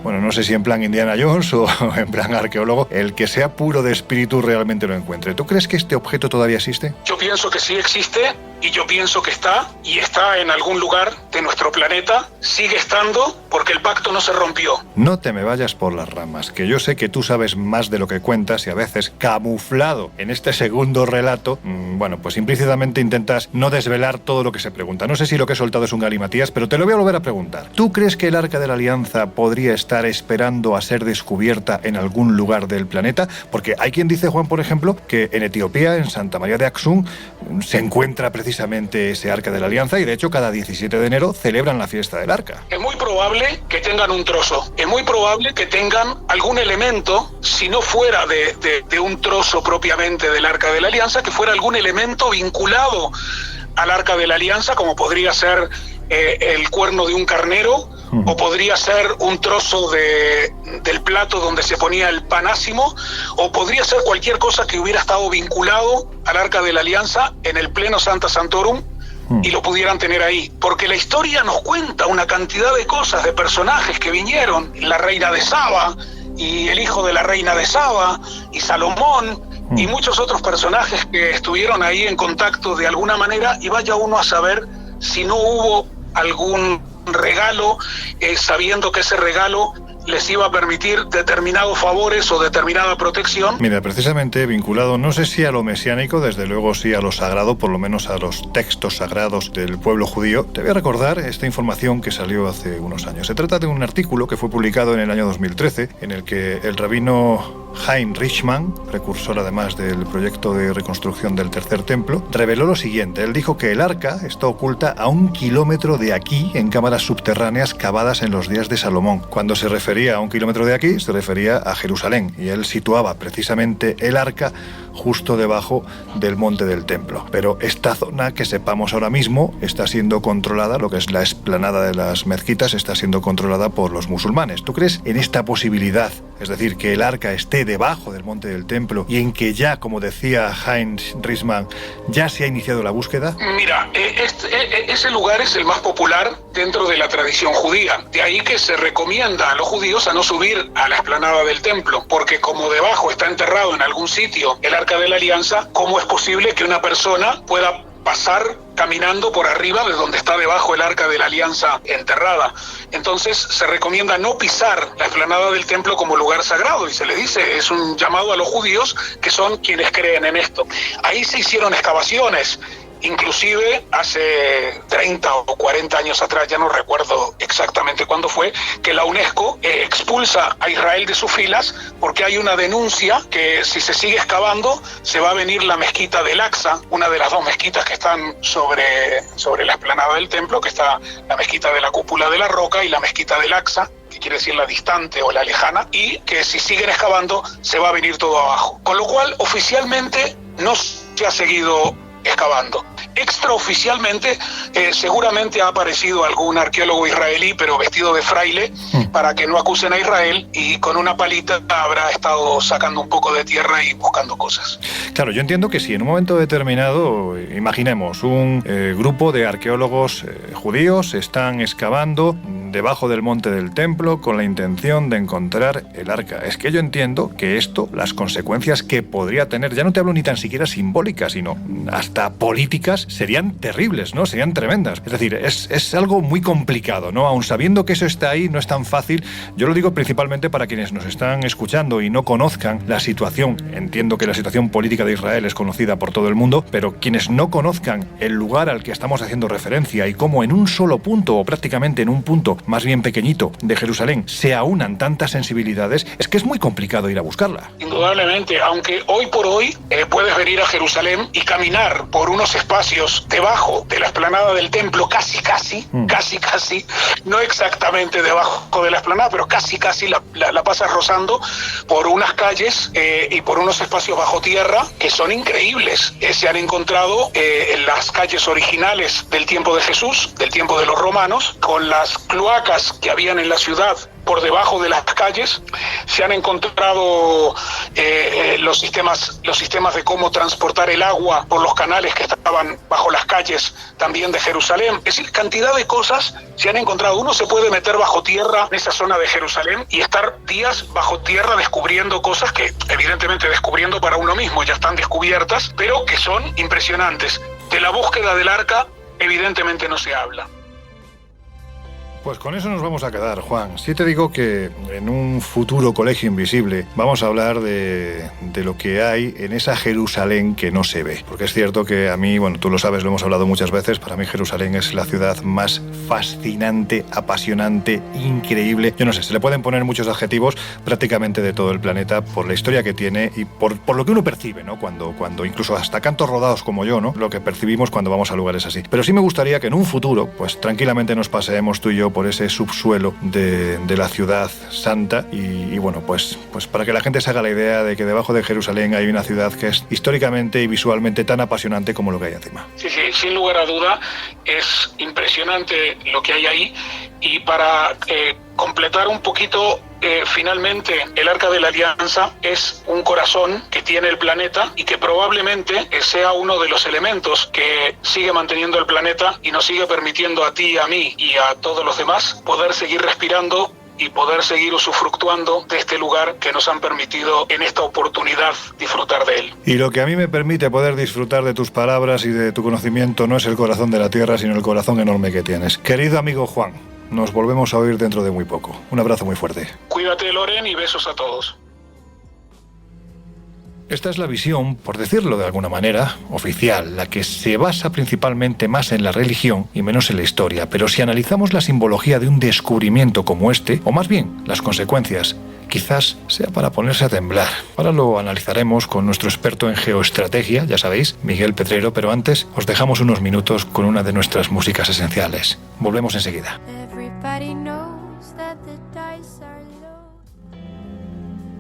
bueno, no sé si en plan Indiana Jones o en plan arqueólogo, el que sea puro de espíritu realmente lo encuentre? ¿Tú crees que este objeto todavía existe? Yo pienso que sí existe, y yo pienso que está en algún lugar de nuestro planeta, sigue estando, porque el pacto no se rompió. No te me vayas por las ramas, que yo sé que tú sabes más de lo que cuentas y a veces, camuflado en este segundo relato, bueno, pues implícitamente intentas no desvelar todo lo que se pregunta. No sé si lo que he soltado es un galimatías, pero te lo voy a volver a preguntar. ¿Tú crees que el Arca de la Alianza podría estar esperando a ser descubierta en algún lugar del planeta? Porque hay quien dice, Juan, por ejemplo, que en Etiopía, en Santa María de Axum, se encuentra precisamente ese Arca de la Alianza, y de hecho cada 17 de enero celebran la fiesta del Arca. Es muy probable que tengan un trozo, es muy probable que tengan algún elemento, si no fuera de un trozo propiamente del Arca de la Alianza, que fuera algún elemento vinculado al Arca de la Alianza, como podría ser el cuerno de un carnero, o podría ser un trozo del plato donde se ponía el panásimo, o podría ser cualquier cosa que hubiera estado vinculado al Arca de la Alianza en el pleno Sancta Sanctorum, y lo pudieran tener ahí, porque la historia nos cuenta una cantidad de cosas, de personajes que vinieron, la reina de Saba y el hijo de la reina de Saba y Salomón y muchos otros personajes que estuvieron ahí en contacto de alguna manera, y vaya uno a saber si no hubo algún regalo, sabiendo que ese regalo les iba a permitir determinados favores o determinada protección. Mira, precisamente vinculado, no sé si a lo mesiánico, desde luego sí a lo sagrado, por lo menos a los textos sagrados del pueblo judío, te voy a recordar esta información que salió hace unos años. Se trata de un artículo que fue publicado en el año 2013, en el que el rabino Hein Richman, precursor además del proyecto de reconstrucción del Tercer Templo, reveló lo siguiente. Él dijo que el arca está oculta a 1 kilómetro de aquí en cámaras subterráneas cavadas en los días de Salomón. Cuando se refería a 1 kilómetro de aquí, se refería a Jerusalén, y él situaba precisamente el arca justo debajo del monte del templo. Pero esta zona, que sepamos ahora mismo, está siendo controlada, lo que es la explanada de las mezquitas, está siendo controlada por los musulmanes. ¿Tú crees en esta posibilidad? Es decir, que el arca esté debajo del monte del templo y en que ya, como decía Heinz Riesman, ya se ha iniciado la búsqueda. Mira, ese lugar es el más popular dentro de la tradición judía. De ahí que se recomienda a los judíos a no subir a la explanada del templo, porque como debajo está enterrado en algún sitio el arca de la alianza, ¿cómo es posible que una persona pueda pasar caminando por arriba de donde está debajo el arca de la alianza enterrada? Entonces se recomienda no pisar la explanada del templo como lugar sagrado, y se le dice, es un llamado a los judíos, que son quienes creen en esto. Ahí se hicieron excavaciones, inclusive hace 30 o 40 años atrás, ya no recuerdo exactamente cuándo fue, que la UNESCO expulsa a Israel de sus filas porque hay una denuncia que si se sigue excavando se va a venir la mezquita del Aqsa, una de las 2 mezquitas que están sobre la explanada del templo, que está la mezquita de la cúpula de la roca y la mezquita del Aqsa, que quiere decir la distante o la lejana, y que si siguen excavando se va a venir todo abajo. Con lo cual, oficialmente no se ha seguido excavando. Extraoficialmente, seguramente ha aparecido algún arqueólogo israelí, pero vestido de fraile, para que no acusen a Israel, y con una palita habrá estado sacando un poco de tierra y buscando cosas. Claro, yo entiendo que si en un momento determinado, imaginemos, un grupo de arqueólogos judíos están excavando debajo del monte del templo con la intención de encontrar el arca. Es que yo entiendo que esto, las consecuencias que podría tener, ya no te hablo ni tan siquiera simbólicas, sino hasta políticas, serían terribles, ¿no? Serían tremendas. Es decir, es algo muy complicado, ¿no? Aun sabiendo que eso está ahí, no es tan fácil. Yo lo digo principalmente para quienes nos están escuchando y no conozcan la situación. Entiendo que la situación política de Israel es conocida por todo el mundo, pero quienes no conozcan el lugar al que estamos haciendo referencia y cómo en un solo punto, o prácticamente en un punto más bien pequeñito de Jerusalén, se aunan tantas sensibilidades, es que es muy complicado ir a buscarla. Indudablemente, aunque hoy por hoy puedes venir a Jerusalén y caminar por unos espacios debajo de la explanada del templo, casi, no exactamente debajo de la explanada, pero casi la pasas rozando por unas calles y por unos espacios bajo tierra que son increíbles. Se han encontrado en las calles originales del tiempo de Jesús, del tiempo de los romanos, con las cloacas que habían en la ciudad por debajo de las calles. Se han encontrado los sistemas de cómo transportar el agua por los canales que estaban bajo las calles también de Jerusalén. Es decir, cantidad de cosas se han encontrado. Uno se puede meter bajo tierra en esa zona de Jerusalén y estar días bajo tierra descubriendo cosas que evidentemente descubriendo para uno mismo ya están descubiertas, pero que son impresionantes. De la búsqueda del arca evidentemente no se habla. Pues con eso nos vamos a quedar, Juan. Sí te digo que en un futuro colegio invisible vamos a hablar de lo que hay en esa Jerusalén que no se ve. Porque es cierto que a mí, bueno, tú lo sabes, lo hemos hablado muchas veces, para mí Jerusalén es la ciudad más fascinante, apasionante, increíble. Yo no sé, se le pueden poner muchos adjetivos prácticamente de todo el planeta por la historia que tiene y por lo que uno percibe, ¿no? Cuando incluso hasta cantos rodados como yo, ¿no? Lo que percibimos cuando vamos a lugares así. Pero sí me gustaría que en un futuro, pues tranquilamente nos paseemos tú y yo por ese subsuelo de la ciudad santa y bueno, pues para que la gente se haga la idea de que debajo de Jerusalén hay una ciudad que es históricamente y visualmente tan apasionante como lo que hay encima. Sí, sin lugar a duda es impresionante lo que hay ahí. Y para completar un poquito, finalmente el Arca de la Alianza es un corazón que tiene el planeta y que probablemente sea uno de los elementos que sigue manteniendo el planeta y nos sigue permitiendo a ti, a mí y a todos los demás poder seguir respirando y poder seguir usufructuando de este lugar que nos han permitido en esta oportunidad disfrutar de él. Y lo que a mí me permite poder disfrutar de tus palabras y de tu conocimiento no es el corazón de la tierra, sino el corazón enorme que tienes. Querido amigo Juan, nos volvemos a oír dentro de muy poco. Un abrazo muy fuerte. Cuídate, Loren, y besos a todos. Esta es la visión, por decirlo de alguna manera, oficial, la que se basa principalmente más en la religión y menos en la historia. Pero si analizamos la simbología de un descubrimiento como este, o más bien las consecuencias quizás sea para ponerse a temblar. Ahora lo analizaremos con nuestro experto en geoestrategia, ya sabéis, Miguel Pedrero, pero antes os dejamos unos minutos con una de nuestras músicas esenciales. Volvemos enseguida.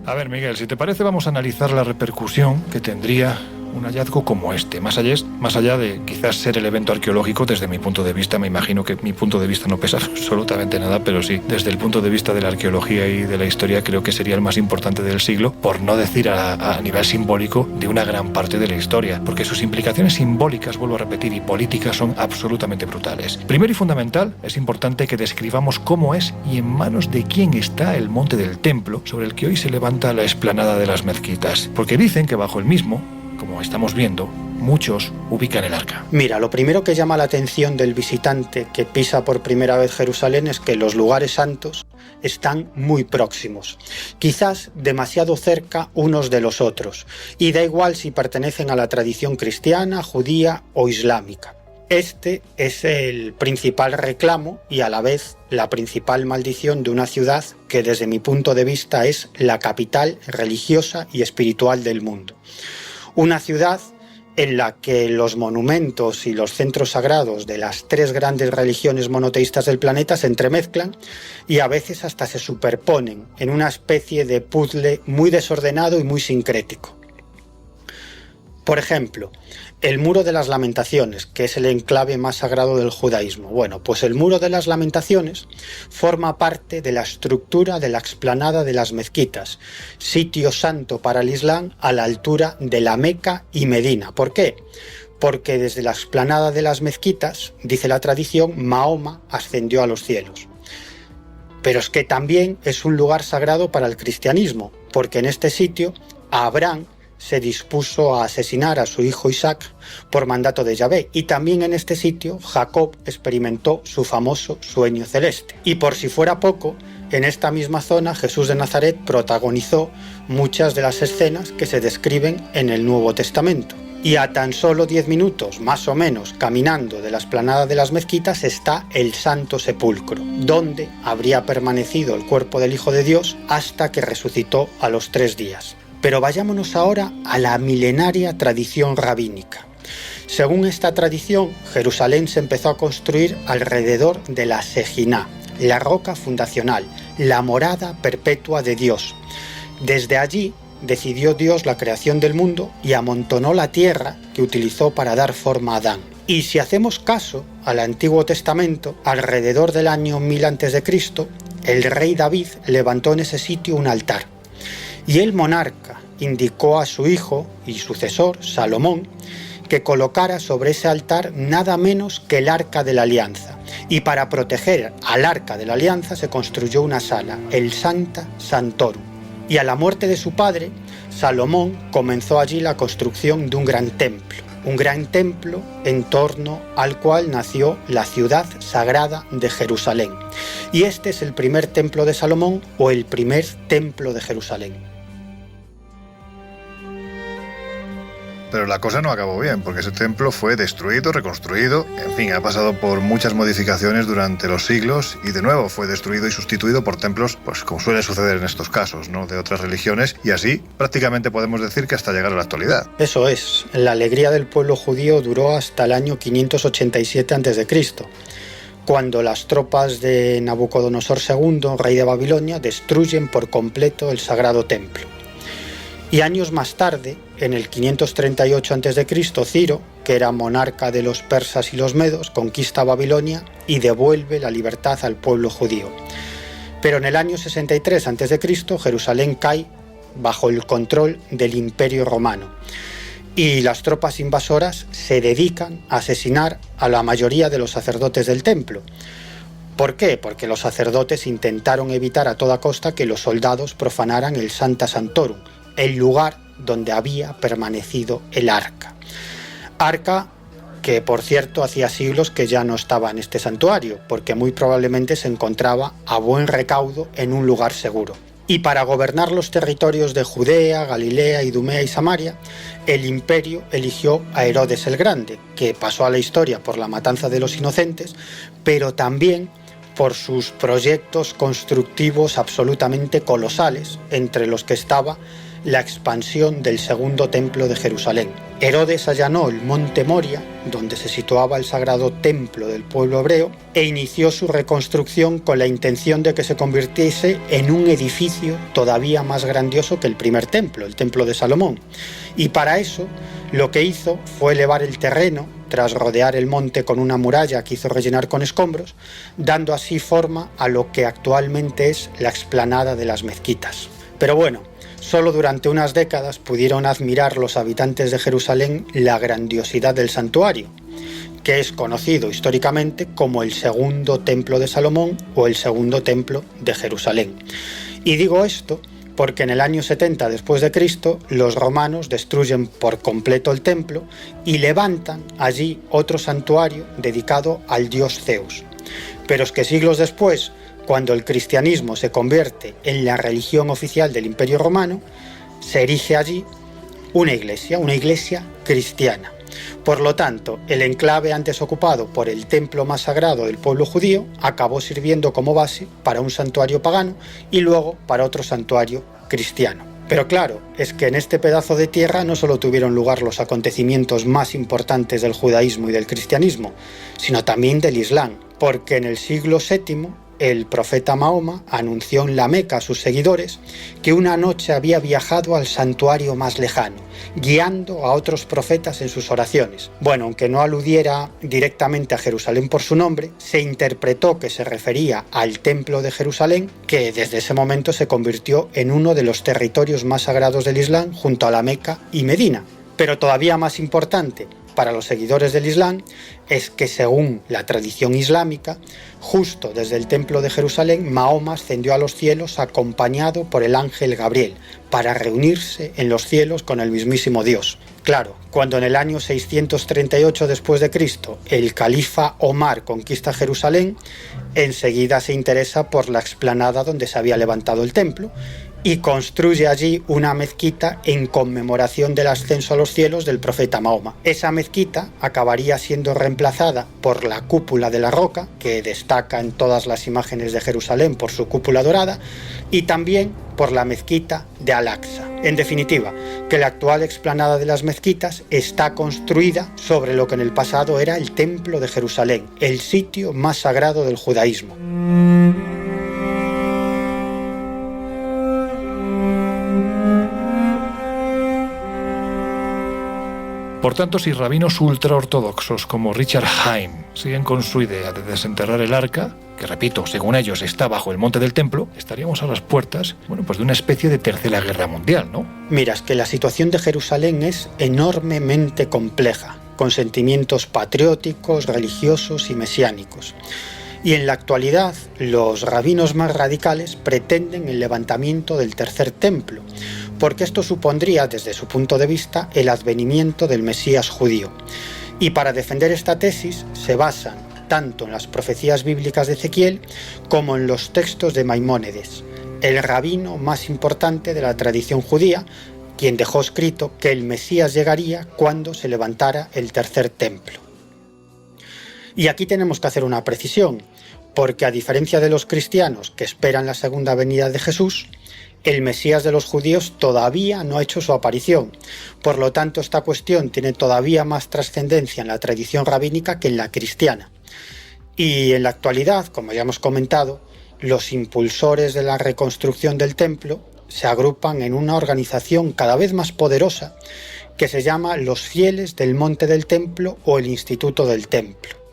A ver, Miguel, si te parece, vamos a analizar la repercusión que tendría un hallazgo como este, más allá de quizás ser el evento arqueológico. Desde mi punto de vista, me imagino que mi punto de vista no pesa absolutamente nada, pero sí, desde el punto de vista de la arqueología y de la historia, creo que sería el más importante del siglo, por no decir a nivel simbólico de una gran parte de la historia, porque sus implicaciones simbólicas, vuelvo a repetir, y políticas son absolutamente brutales. Primero y fundamental, es importante que describamos cómo es y en manos de quién está el monte del templo, sobre el que hoy se levanta la explanada de las mezquitas, porque dicen que bajo el mismo, como estamos viendo, muchos ubican el arca. Mira, lo primero que llama la atención del visitante que pisa por primera vez Jerusalén es que los lugares santos están muy próximos, quizás demasiado cerca unos de los otros, y da igual si pertenecen a la tradición cristiana, judía o islámica. Este es el principal reclamo y a la vez la principal maldición de una ciudad que desde mi punto de vista es la capital religiosa y espiritual del mundo. Una ciudad en la que los monumentos y los centros sagrados de las tres grandes religiones monoteístas del planeta se entremezclan y a veces hasta se superponen en una especie de puzzle muy desordenado y muy sincrético. Por ejemplo, el Muro de las Lamentaciones, que es el enclave más sagrado del judaísmo. Bueno, pues el Muro de las Lamentaciones forma parte de la estructura de la explanada de las mezquitas, sitio santo para el Islam a la altura de la Meca y Medina. ¿Por qué? Porque desde la explanada de las mezquitas, dice la tradición, Mahoma ascendió a los cielos. Pero es que también es un lugar sagrado para el cristianismo, porque en este sitio Abraham se dispuso a asesinar a su hijo Isaac por mandato de Yahvé, y también en este sitio Jacob experimentó su famoso sueño celeste. Y por si fuera poco, en esta misma zona Jesús de Nazaret protagonizó muchas de las escenas que se describen en el Nuevo Testamento. Y a tan solo 10 minutos, más o menos, caminando de la explanada de las mezquitas está el Santo Sepulcro, donde habría permanecido el cuerpo del Hijo de Dios hasta que resucitó a los 3 días. Pero vayámonos ahora a la milenaria tradición rabínica. Según esta tradición, Jerusalén se empezó a construir alrededor de la Sejiná, la roca fundacional, la morada perpetua de Dios. Desde allí decidió Dios la creación del mundo y amontonó la tierra que utilizó para dar forma a Adán. Y si hacemos caso al Antiguo Testamento, alrededor del año 1000 a.C., el rey David levantó en ese sitio un altar. Y el monarca indicó a su hijo y sucesor, Salomón, que colocara sobre ese altar nada menos que el Arca de la Alianza. Y para proteger al Arca de la Alianza se construyó una sala, el Sancta Sanctorum. Y a la muerte de su padre, Salomón comenzó allí la construcción de un gran templo en torno al cual nació la ciudad sagrada de Jerusalén. Y este es el primer templo de Salomón o el primer templo de Jerusalén. Pero la cosa no acabó bien, porque ese templo fue destruido, reconstruido, en fin, ha pasado por muchas modificaciones durante los siglos y de nuevo fue destruido y sustituido por templos, pues como suele suceder en estos casos, ¿no?, de otras religiones, y así prácticamente podemos decir que hasta llegar a la actualidad. Eso es, la alegría del pueblo judío duró hasta el año 587 a.C., cuando las tropas de Nabucodonosor II, rey de Babilonia, destruyen por completo el sagrado templo. Y años más tarde, en el 538 a.C., Ciro, que era monarca de los persas y los medos, conquista Babilonia y devuelve la libertad al pueblo judío. Pero en el año 63 a.C., Jerusalén cae bajo el control del Imperio Romano y las tropas invasoras se dedican a asesinar a la mayoría de los sacerdotes del templo. ¿Por qué? Porque los sacerdotes intentaron evitar a toda costa que los soldados profanaran el Sancta Sanctorum, el lugar donde había permanecido el arca. Arca que, por cierto, hacía siglos que ya no estaba en este santuario, porque muy probablemente se encontraba a buen recaudo en un lugar seguro. Y para gobernar los territorios de Judea, Galilea, Idumea y Samaria, el imperio eligió a Herodes el Grande, que pasó a la historia por la matanza de los inocentes, pero también por sus proyectos constructivos absolutamente colosales, entre los que estaba la expansión del segundo templo de Jerusalén. Herodes allanó el monte Moria, donde se situaba el sagrado templo del pueblo hebreo, e inició su reconstrucción con la intención de que se convirtiese en un edificio todavía más grandioso que el primer templo, el templo de Salomón. Y para eso, lo que hizo fue elevar el terreno, tras rodear el monte con una muralla que hizo rellenar con escombros, dando así forma a lo que actualmente es la explanada de las mezquitas. Pero bueno, solo durante unas décadas pudieron admirar los habitantes de Jerusalén la grandiosidad del santuario, que es conocido históricamente como el segundo templo de Salomón o el segundo templo de Jerusalén. Y digo esto porque en el año 70 después de Cristo los romanos destruyen por completo el templo y levantan allí otro santuario dedicado al dios Zeus. Pero es que siglos después, cuando el cristianismo se convierte en la religión oficial del Imperio Romano, se erige allí una iglesia cristiana. Por lo tanto, el enclave antes ocupado por el templo más sagrado del pueblo judío acabó sirviendo como base para un santuario pagano y luego para otro santuario cristiano. Pero claro, es que en este pedazo de tierra no solo tuvieron lugar los acontecimientos más importantes del judaísmo y del cristianismo, sino también del Islam, porque en el siglo VII el profeta Mahoma anunció en la Meca a sus seguidores que una noche había viajado al santuario más lejano, guiando a otros profetas en sus oraciones. Bueno, aunque no aludiera directamente a Jerusalén por su nombre, se interpretó que se refería al Templo de Jerusalén, que desde ese momento se convirtió en uno de los territorios más sagrados del Islam junto a la Meca y Medina. Pero todavía más importante para los seguidores del Islam es que, según la tradición islámica, justo desde el Templo de Jerusalén, Mahoma ascendió a los cielos acompañado por el ángel Gabriel para reunirse en los cielos con el mismísimo Dios. Claro, cuando en el año 638 después de Cristo el califa Omar conquista Jerusalén, enseguida se interesa por la explanada donde se había levantado el templo y construye allí una mezquita en conmemoración del ascenso a los cielos del profeta Mahoma. Esa mezquita acabaría siendo reemplazada por la cúpula de la roca, que destaca en todas las imágenes de Jerusalén por su cúpula dorada, y también por la mezquita de Al-Aqsa. En definitiva, que la actual explanada de las mezquitas está construida sobre lo que en el pasado era el Templo de Jerusalén, el sitio más sagrado del judaísmo. Por tanto, si rabinos ultraortodoxos como Richard Heim siguen con su idea de desenterrar el arca, que repito, según ellos está bajo el monte del templo, estaríamos a las puertas, pues de una especie de tercera guerra mundial, ¿no? Mira, es que la situación de Jerusalén es enormemente compleja, con sentimientos patrióticos, religiosos y mesiánicos. Y en la actualidad, los rabinos más radicales pretenden el levantamiento del tercer templo, porque esto supondría, desde su punto de vista, el advenimiento del Mesías judío. Y para defender esta tesis se basan tanto en las profecías bíblicas de Ezequiel como en los textos de Maimónides, el rabino más importante de la tradición judía, quien dejó escrito que el Mesías llegaría cuando se levantara el tercer templo. Y aquí tenemos que hacer una precisión, porque a diferencia de los cristianos que esperan la segunda venida de Jesús, el Mesías de los judíos todavía no ha hecho su aparición. Por lo tanto, esta cuestión tiene todavía más trascendencia en la tradición rabínica que en la cristiana. Y en la actualidad, como ya hemos comentado, los impulsores de la reconstrucción del templo se agrupan en una organización cada vez más poderosa que se llama los Fieles del Monte del Templo o el Instituto del Templo.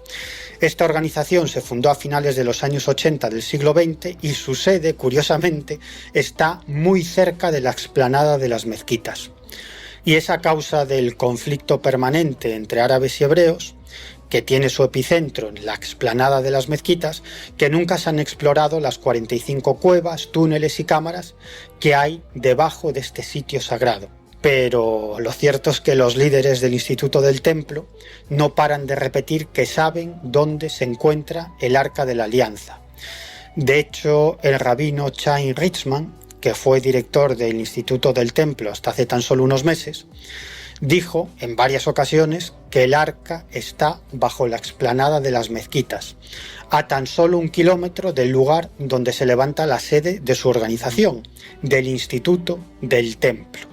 Esta organización se fundó a finales de los años 80 del siglo XX y su sede, curiosamente, está muy cerca de la explanada de las mezquitas. Y es a causa del conflicto permanente entre árabes y hebreos, que tiene su epicentro en la explanada de las mezquitas, que nunca se han explorado las 45 cuevas, túneles y cámaras que hay debajo de este sitio sagrado. Pero lo cierto es que los líderes del Instituto del Templo no paran de repetir que saben dónde se encuentra el Arca de la Alianza. De hecho, el rabino Chaim Ritzman, que fue director del Instituto del Templo hasta hace tan solo unos meses, dijo en varias ocasiones que el arca está bajo la explanada de las mezquitas, a tan solo 1 kilómetro del lugar donde se levanta la sede de su organización, del Instituto del Templo.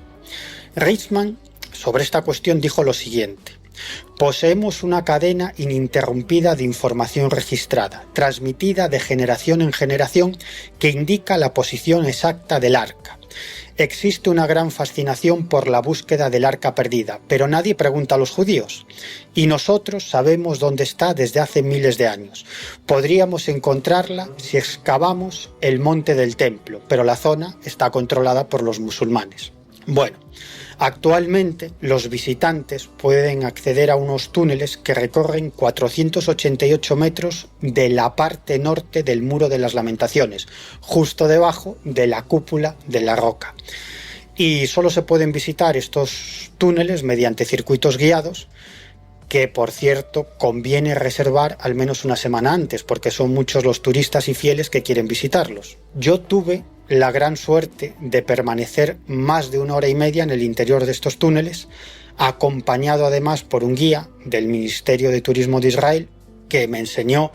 Reichmann sobre esta cuestión dijo lo siguiente: poseemos una cadena ininterrumpida de información registrada, transmitida de generación en generación, que indica la posición exacta del arca. Existe una gran fascinación por la búsqueda del arca perdida, pero nadie pregunta a los judíos. Y nosotros sabemos dónde está desde hace miles de años. Podríamos encontrarla si excavamos el monte del templo, pero la zona está controlada por los musulmanes. Bueno, actualmente los visitantes pueden acceder a unos túneles que recorren 488 metros de la parte norte del Muro de las Lamentaciones, justo debajo de la cúpula de la roca. Y solo se pueden visitar estos túneles mediante circuitos guiados, que por cierto conviene reservar al menos una semana antes, porque son muchos los turistas y fieles que quieren visitarlos. Yo tuve la gran suerte de permanecer más de 1 hora y media en el interior de estos túneles, acompañado además por un guía del Ministerio de Turismo de Israel, que me enseñó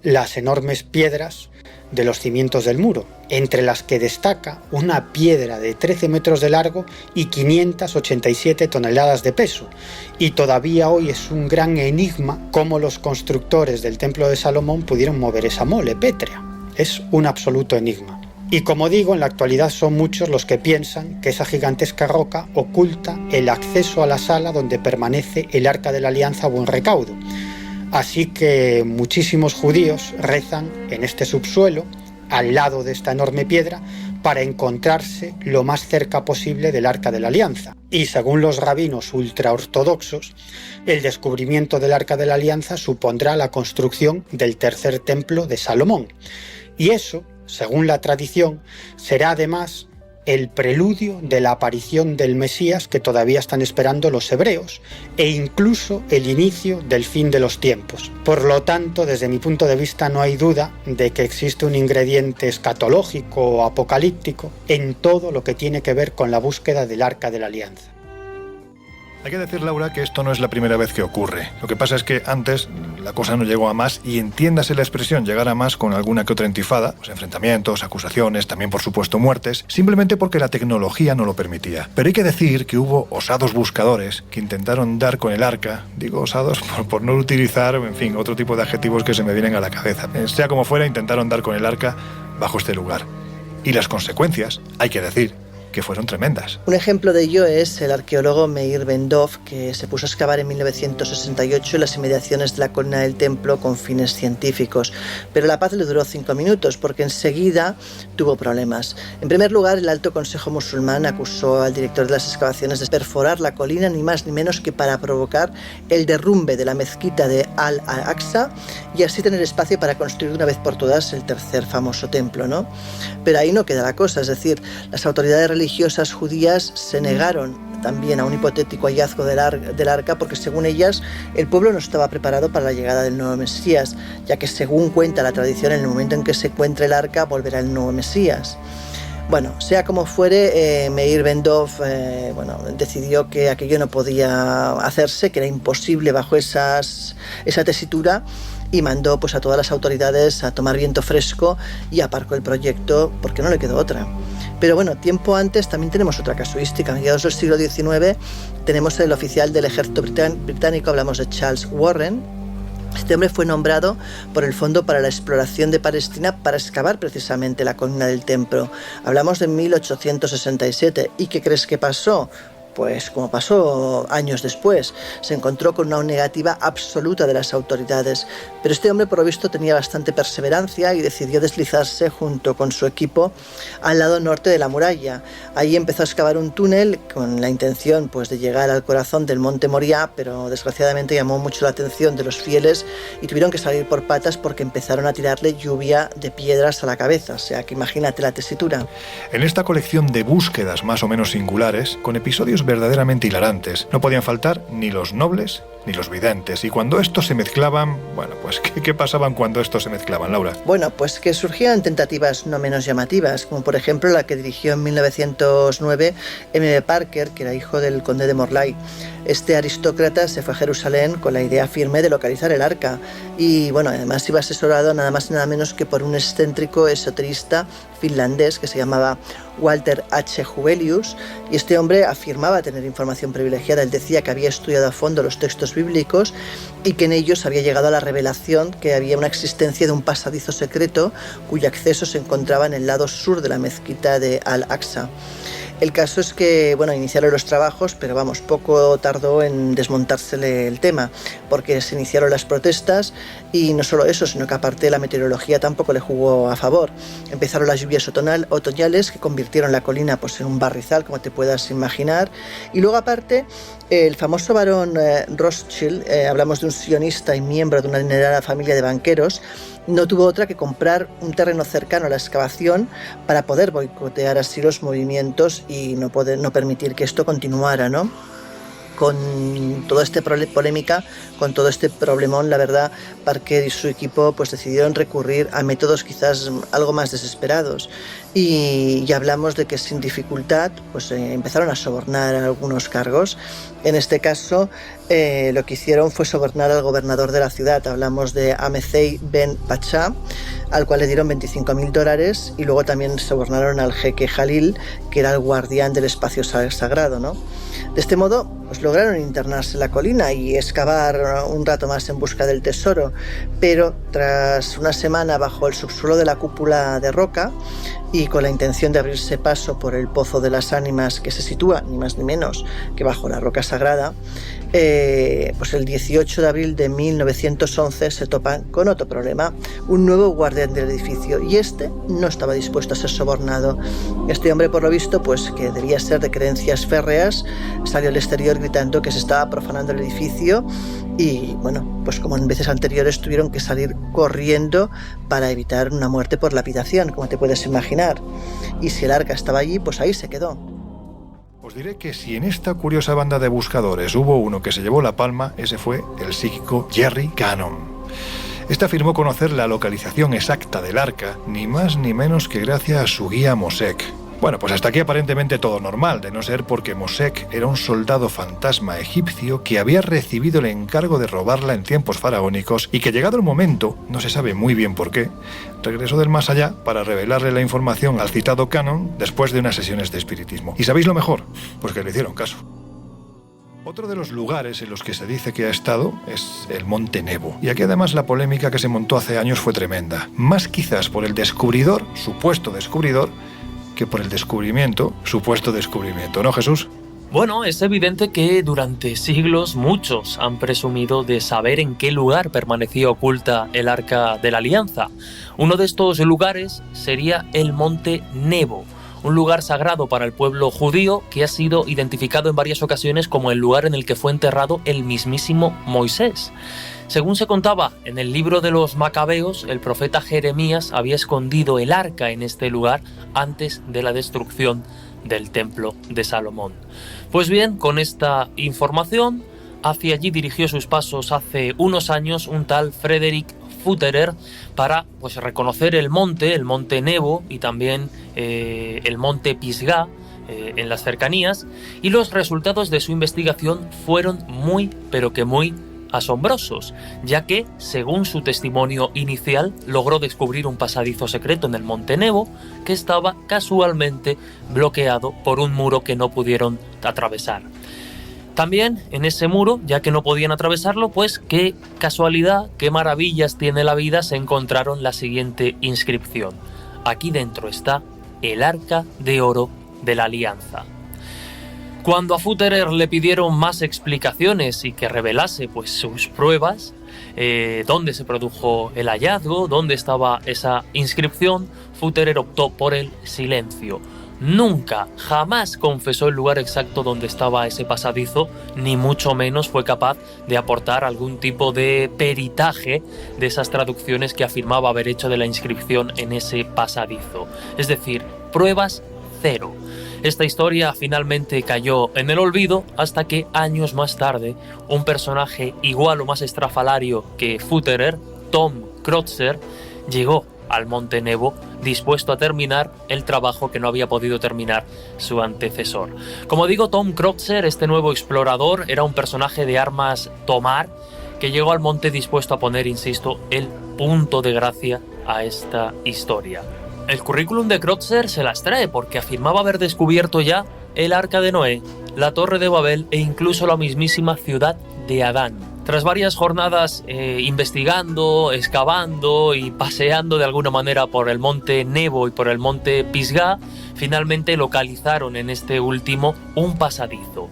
las enormes piedras de los cimientos del muro, entre las que destaca una piedra de 13 metros de largo y 587 toneladas de peso. Y todavía hoy es un gran enigma cómo los constructores del Templo de Salomón pudieron mover esa mole pétrea. Es un absoluto enigma. Y como digo, en la actualidad son muchos los que piensan que esa gigantesca roca oculta el acceso a la sala donde permanece el Arca de la Alianza a buen recaudo. Así que muchísimos judíos rezan en este subsuelo, al lado de esta enorme piedra, para encontrarse lo más cerca posible del Arca de la Alianza. Y según los rabinos ultraortodoxos, el descubrimiento del Arca de la Alianza supondrá la construcción del tercer templo de Salomón. Y eso, según la tradición, será además el preludio de la aparición del Mesías que todavía están esperando los hebreos, e incluso el inicio del fin de los tiempos. Por lo tanto, desde mi punto de vista, no hay duda de que existe un ingrediente escatológico o apocalíptico en todo lo que tiene que ver con la búsqueda del Arca de la Alianza. Hay que decir, Laura, que esto no es la primera vez que ocurre. Lo que pasa es que antes la cosa no llegó a más, y entiéndase la expresión llegar a más con alguna que otra intifada, pues enfrentamientos, acusaciones, también por supuesto muertes, simplemente porque la tecnología no lo permitía. Pero hay que decir que hubo osados buscadores que intentaron dar con el arca, digo osados por no utilizar, en fin, otro tipo de adjetivos que se me vienen a la cabeza. Sea como fuera, intentaron dar con el arca bajo este lugar. Y las consecuencias, hay que decir, que fueron tremendas. Un ejemplo de ello es el arqueólogo Meir Ben-Dov, que se puso a excavar en 1968 en las inmediaciones de la colina del templo con fines científicos. Pero la paz le duró 5 minutos, porque enseguida tuvo problemas. En primer lugar, el Alto Consejo Musulmán acusó al director de las excavaciones de perforar la colina ni más ni menos que para provocar el derrumbe de la mezquita de Al-Aqsa y así tener espacio para construir de una vez por todas el tercer famoso templo, ¿no? Pero ahí no queda la cosa, es decir, las autoridades religiosas judías se negaron también a un hipotético hallazgo del arca porque, según ellas, el pueblo no estaba preparado para la llegada del nuevo Mesías, ya que, según cuenta la tradición, en el momento en que se encuentre el arca volverá el nuevo Mesías. Bueno, sea como fuere, Meir Ben-Dov decidió que aquello no podía hacerse, que era imposible bajo esa tesitura, y mandó pues a todas las autoridades a tomar viento fresco y aparcó el proyecto porque no le quedó otra. Pero bueno, tiempo antes también tenemos otra casuística. A mediados del siglo XIX tenemos el oficial del ejército británico, hablamos de Charles Warren. Este hombre fue nombrado por el Fondo para la Exploración de Palestina para excavar precisamente la colina del templo. Hablamos de 1867. ¿Y qué crees que pasó? Pues como pasó años después, se encontró con una negativa absoluta de las autoridades. Pero este hombre, por lo visto, tenía bastante perseverancia y decidió deslizarse junto con su equipo al lado norte de la muralla. Ahí empezó a excavar un túnel con la intención pues, de llegar al corazón del monte Moriah, pero desgraciadamente llamó mucho la atención de los fieles y tuvieron que salir por patas porque empezaron a tirarle lluvia de piedras a la cabeza. O sea, que imagínate la tesitura. En esta colección de búsquedas más o menos singulares, con episodios verdaderamente hilarantes, no podían faltar ni los nobles ni los videntes. Y cuando estos se mezclaban, bueno, pues ¿qué pasaban cuando estos se mezclaban, Laura? Bueno, pues que surgían tentativas no menos llamativas, como por ejemplo la que dirigió en 1909 M. Parker, que era hijo del conde de Morley. Este aristócrata se fue a Jerusalén con la idea firme de localizar el arca y, bueno, además iba asesorado nada más y nada menos que por un excéntrico esoterista finlandés que se llamaba Walter H. Huvelius, y este hombre afirmaba tener información privilegiada. Él decía que había estudiado a fondo los textos bíblicos y que en ellos había llegado a la revelación que había una existencia de un pasadizo secreto cuyo acceso se encontraba en el lado sur de la mezquita de Al-Aqsa. El caso es que, bueno, iniciaron los trabajos, pero vamos, poco tardó en desmontársele el tema, porque se iniciaron las protestas y no solo eso, sino que aparte la meteorología tampoco le jugó a favor. Empezaron las lluvias otoñales que convirtieron la colina pues en un barrizal, como te puedas imaginar, y luego aparte el famoso barón Rothschild, hablamos de un sionista y miembro de una adinerada familia de banqueros, no tuvo otra que comprar un terreno cercano a la excavación para poder boicotear así los movimientos y no permitir que esto continuara, ¿no? Con toda esta polémica, con todo este problemón, la verdad, Parker y su equipo pues decidieron recurrir a métodos quizás algo más desesperados y hablamos de que sin dificultad pues empezaron a sobornar a algunos cargos. En este caso lo que hicieron fue sobornar al gobernador de la ciudad, hablamos de Amecei Ben Pachá, al cual le dieron $25,000 y luego también sobornaron al jeque Jalil, que era el guardián del espacio sagrado, ¿no? De este modo, pues lograron internarse en la colina y excavar un rato más en busca del tesoro, pero tras una semana bajo el subsuelo de la cúpula de roca y con la intención de abrirse paso por el Pozo de las Ánimas, que se sitúa ni más ni menos que bajo la roca sagrada, pues el 18 de abril de 1911 se topan con otro problema, un nuevo guardián del edificio, y este no estaba dispuesto a ser sobornado. Este hombre, por lo visto, pues que debía ser de creencias férreas, salió al exterior gritando que se estaba profanando el edificio y, bueno, pues como en veces anteriores tuvieron que salir corriendo para evitar una muerte por lapidación, como te puedes imaginar. Y si el arca estaba allí, pues ahí se quedó. Os diré que si en esta curiosa banda de buscadores hubo uno que se llevó la palma, ese fue el psíquico Jerry Cannon. Este afirmó conocer la localización exacta del arca, ni más ni menos que gracias a su guía Mosek. Bueno, pues hasta aquí aparentemente todo normal, de no ser porque Mosek era un soldado fantasma egipcio que había recibido el encargo de robarla en tiempos faraónicos y que, llegado el momento, no se sabe muy bien por qué, regresó del más allá para revelarle la información al citado Cannon después de unas sesiones de espiritismo. ¿Y sabéis lo mejor? Pues que le hicieron caso. Otro de los lugares en los que se dice que ha estado es el Monte Nebo. Y aquí además la polémica que se montó hace años fue tremenda. Más quizás por el descubridor, supuesto descubridor, que por el descubrimiento, supuesto descubrimiento, ¿no, Jesús? Bueno, es evidente que durante siglos muchos han presumido de saber en qué lugar permanecía oculta el Arca de la Alianza. Uno de estos lugares sería el Monte Nebo, un lugar sagrado para el pueblo judío que ha sido identificado en varias ocasiones como el lugar en el que fue enterrado el mismísimo Moisés. Según se contaba en el libro de los Macabeos, el profeta Jeremías había escondido el arca en este lugar antes de la destrucción del templo de Salomón. Pues bien, con esta información, hacia allí dirigió sus pasos hace unos años un tal Frederick Futterer para pues reconocer el monte Nebo y también el monte Pisgah en las cercanías, y los resultados de su investigación fueron muy, pero que muy asombrosos, ya que, según su testimonio inicial, logró descubrir un pasadizo secreto en el Monte Nebo que estaba casualmente bloqueado por un muro que no pudieron atravesar. También en ese muro, ya que no podían atravesarlo, pues qué casualidad, qué maravillas tiene la vida, se encontraron la siguiente inscripción: aquí dentro está el Arca de Oro de la Alianza. Cuando a Futterer le pidieron más explicaciones y que revelase pues sus pruebas, dónde se produjo el hallazgo, dónde estaba esa inscripción, Futterer optó por el silencio. Nunca, jamás confesó el lugar exacto donde estaba ese pasadizo, ni mucho menos fue capaz de aportar algún tipo de peritaje de esas traducciones que afirmaba haber hecho de la inscripción en ese pasadizo. Es decir, pruebas cero. Esta historia finalmente cayó en el olvido hasta que años más tarde un personaje igual o más estrafalario que Futterer, Tom Kreutzer, llegó al Monte Nebo dispuesto a terminar el trabajo que no había podido terminar su antecesor. Como digo, Tom Kreutzer, este nuevo explorador, era un personaje de armas tomar que llegó al monte dispuesto a poner, insisto, el punto de gracia a esta historia. El currículum de Kreutzer se las trae porque afirmaba haber descubierto ya el Arca de Noé, la Torre de Babel e incluso la mismísima ciudad de Adán. Tras varias jornadas investigando, excavando y paseando de alguna manera por el monte Nebo y por el monte Pisgah, finalmente localizaron en este último un pasadizo.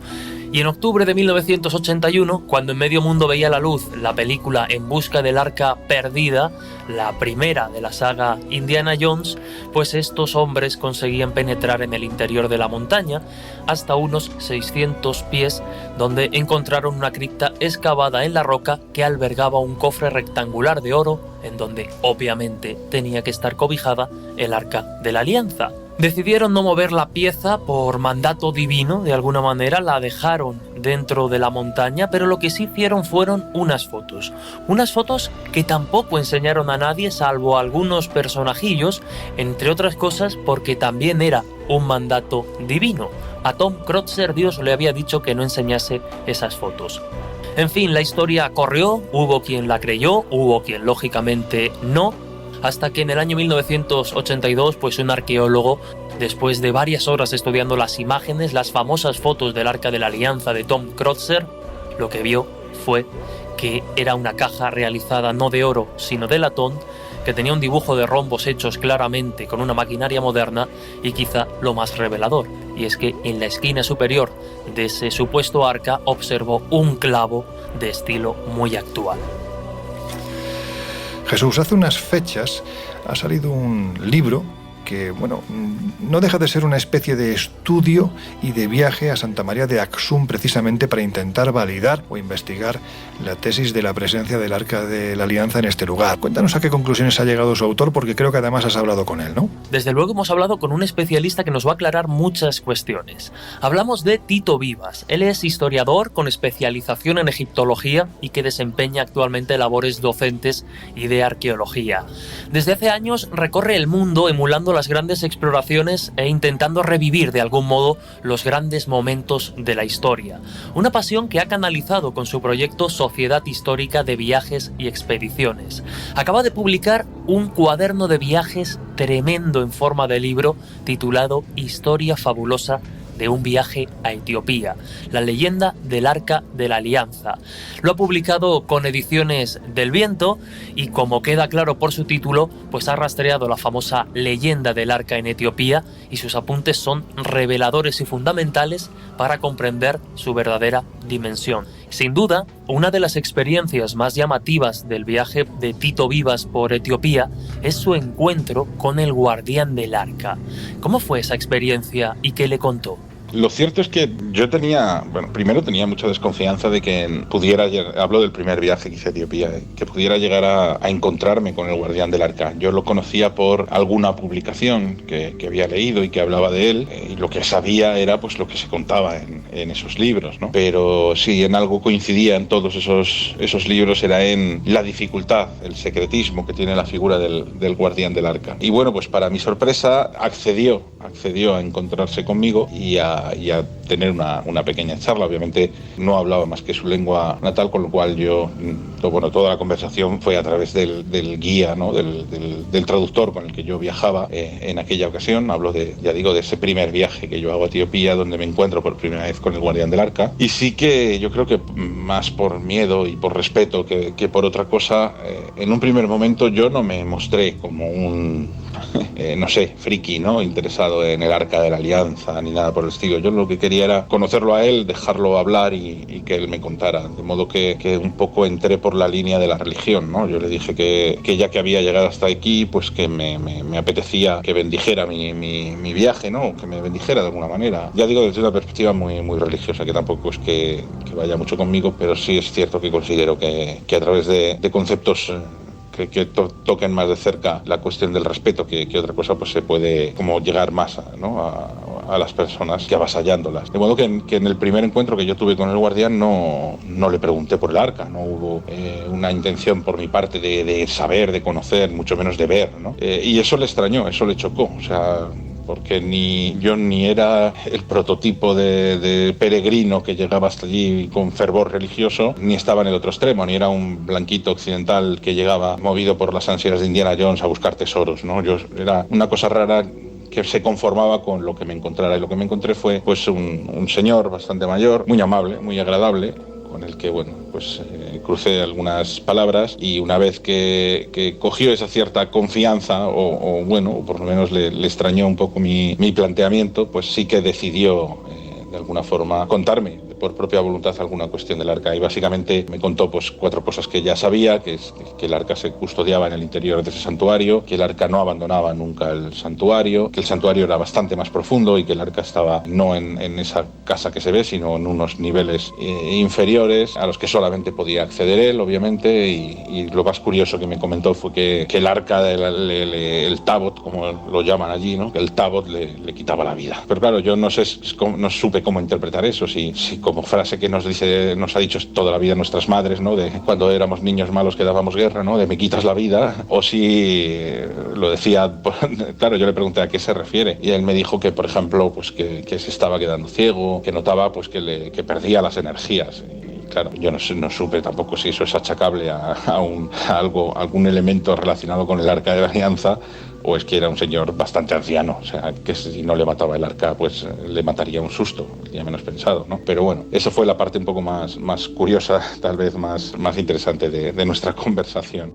Y en octubre de 1981, cuando en medio mundo veía la luz la película En busca del Arca perdida, la primera de la saga Indiana Jones, pues estos hombres conseguían penetrar en el interior de la montaña hasta unos 600 pies, donde encontraron una cripta excavada en la roca que albergaba un cofre rectangular de oro, en donde obviamente tenía que estar cobijada el Arca de la Alianza. Decidieron no mover la pieza por mandato divino, de alguna manera la dejaron dentro de la montaña, pero lo que sí hicieron fueron unas fotos que tampoco enseñaron a nadie salvo a algunos personajillos, entre otras cosas porque también era un mandato divino. A Tom Kreutzer Dios le había dicho que no enseñase esas fotos. En fin, la historia corrió, hubo quien la creyó, hubo quien lógicamente no, hasta que en el año 1982 pues un arqueólogo, después de varias horas estudiando las imágenes, las famosas fotos del Arca de la Alianza de Tom Kreutzer, lo que vio fue que era una caja realizada no de oro sino de latón, que tenía un dibujo de rombos hechos claramente con una maquinaria moderna y quizá lo más revelador, y es que en la esquina superior de ese supuesto arca observó un clavo de estilo muy actual. Jesús, hace unas fechas ha salido un libro que, bueno, no deja de ser una especie de estudio y de viaje a Santa María de Axum precisamente para intentar validar o investigar la tesis de la presencia del Arca de la Alianza en este lugar. Cuéntanos a qué conclusiones ha llegado su autor, porque creo que además has hablado con él, ¿no? Desde luego hemos hablado con un especialista que nos va a aclarar muchas cuestiones. Hablamos de Tito Vivas. Él es historiador con especialización en egiptología y que desempeña actualmente labores docentes y de arqueología. Desde hace años recorre el mundo emulando las grandes exploraciones e intentando revivir de algún modo los grandes momentos de la historia. Una pasión que ha canalizado con su proyecto Sociedad Histórica de Viajes y Expediciones. Acaba de publicar un cuaderno de viajes tremendo en forma de libro titulado Historia fabulosa de un viaje a Etiopía, la leyenda del Arca de la Alianza. Lo ha publicado con Ediciones del Viento y, como queda claro por su título, pues ha rastreado la famosa leyenda del Arca en Etiopía y sus apuntes son reveladores y fundamentales para comprender su verdadera dimensión. Sin duda, una de las experiencias más llamativas del viaje de Tito Vivas por Etiopía es su encuentro con el guardián del Arca. ¿Cómo fue esa experiencia y qué le contó? Lo cierto es que yo primero tenía mucha desconfianza de que pudiera, hablo del primer viaje que hice a Etiopía, que pudiera llegar a encontrarme con el guardián del Arca. Yo lo conocía por alguna publicación que había leído y que hablaba de él, y lo que sabía era pues lo que se contaba en esos libros, ¿no? Pero sí, en algo coincidía en todos esos libros, era en la dificultad, el secretismo que tiene la figura del guardián del Arca. Y bueno, pues para mi sorpresa accedió a encontrarse conmigo y a tener una pequeña charla. Obviamente no hablaba más que su lengua natal, con lo cual toda la conversación fue a través del guía, ¿no? del traductor con el que yo viajaba en aquella ocasión. Hablo de ese primer viaje que yo hago a Etiopía, donde me encuentro por primera vez con el guardián del Arca. Y sí que yo creo que más por miedo y por respeto que por otra cosa, en un primer momento yo no me mostré como un friki, ¿no? Interesado en el Arca de la Alianza ni nada por el estilo. Yo lo que quería era conocerlo a él, dejarlo hablar y que él me contara. De modo que un poco entré por la línea de la religión, ¿no? Yo le dije que ya que había llegado hasta aquí, pues que me apetecía que bendijera mi viaje, ¿no? Que me bendijera de alguna manera. Ya digo, desde una perspectiva muy, muy religiosa, que tampoco es que vaya mucho conmigo, pero sí es cierto que considero que a través de conceptos que toquen más de cerca la cuestión del respeto que otra cosa, pues se puede como llegar más a a las personas que avasallándolas. De modo que en el primer encuentro que yo tuve con el guardián no le pregunté por el arca, no hubo una intención por mi parte de saber, de conocer, mucho menos de ver, ¿no? Y eso le extrañó, eso le chocó, o sea, porque yo ni era el prototipo de peregrino que llegaba hasta allí con fervor religioso, ni estaba en el otro extremo, ni era un blanquito occidental que llegaba movido por las ansias de Indiana Jones a buscar tesoros, ¿no? Yo era una cosa rara que se conformaba con lo que me encontrara, y lo que me encontré fue pues un señor bastante mayor, muy amable, muy agradable, con el que, bueno, pues crucé algunas palabras, y una vez que cogió esa cierta confianza, o bueno, por lo menos le extrañó un poco mi planteamiento, pues sí que decidió de alguna forma contarme por propia voluntad alguna cuestión del arca, y básicamente me contó pues 4 cosas que ya sabía, que es que el arca se custodiaba en el interior de ese santuario, que el arca no abandonaba nunca el santuario, que el santuario era bastante más profundo y que el arca estaba no en esa casa que se ve, sino en unos niveles inferiores a los que solamente podía acceder él, obviamente, y lo más curioso que me comentó fue que el arca, el Tabot, como lo llaman allí, ¿no? Que el Tabot le quitaba la vida. Pero claro, yo no supe cómo interpretar eso, si como frase que nos ha dicho toda la vida nuestras madres, ¿no? De cuando éramos niños malos que dábamos guerra, ¿no? De me quitas la vida, o si lo decía, claro, yo le pregunté a qué se refiere, y él me dijo que, por ejemplo, pues que se estaba quedando ciego, que notaba pues que perdía las energías. Claro, yo no supe tampoco si eso es achacable a algún elemento relacionado con el Arca de la Alianza, o es que era un señor bastante anciano, o sea, que si no le mataba el arca, pues le mataría un susto, el día menos pensado, ¿no? Pero bueno, eso fue la parte un poco más curiosa, tal vez más interesante de nuestra conversación.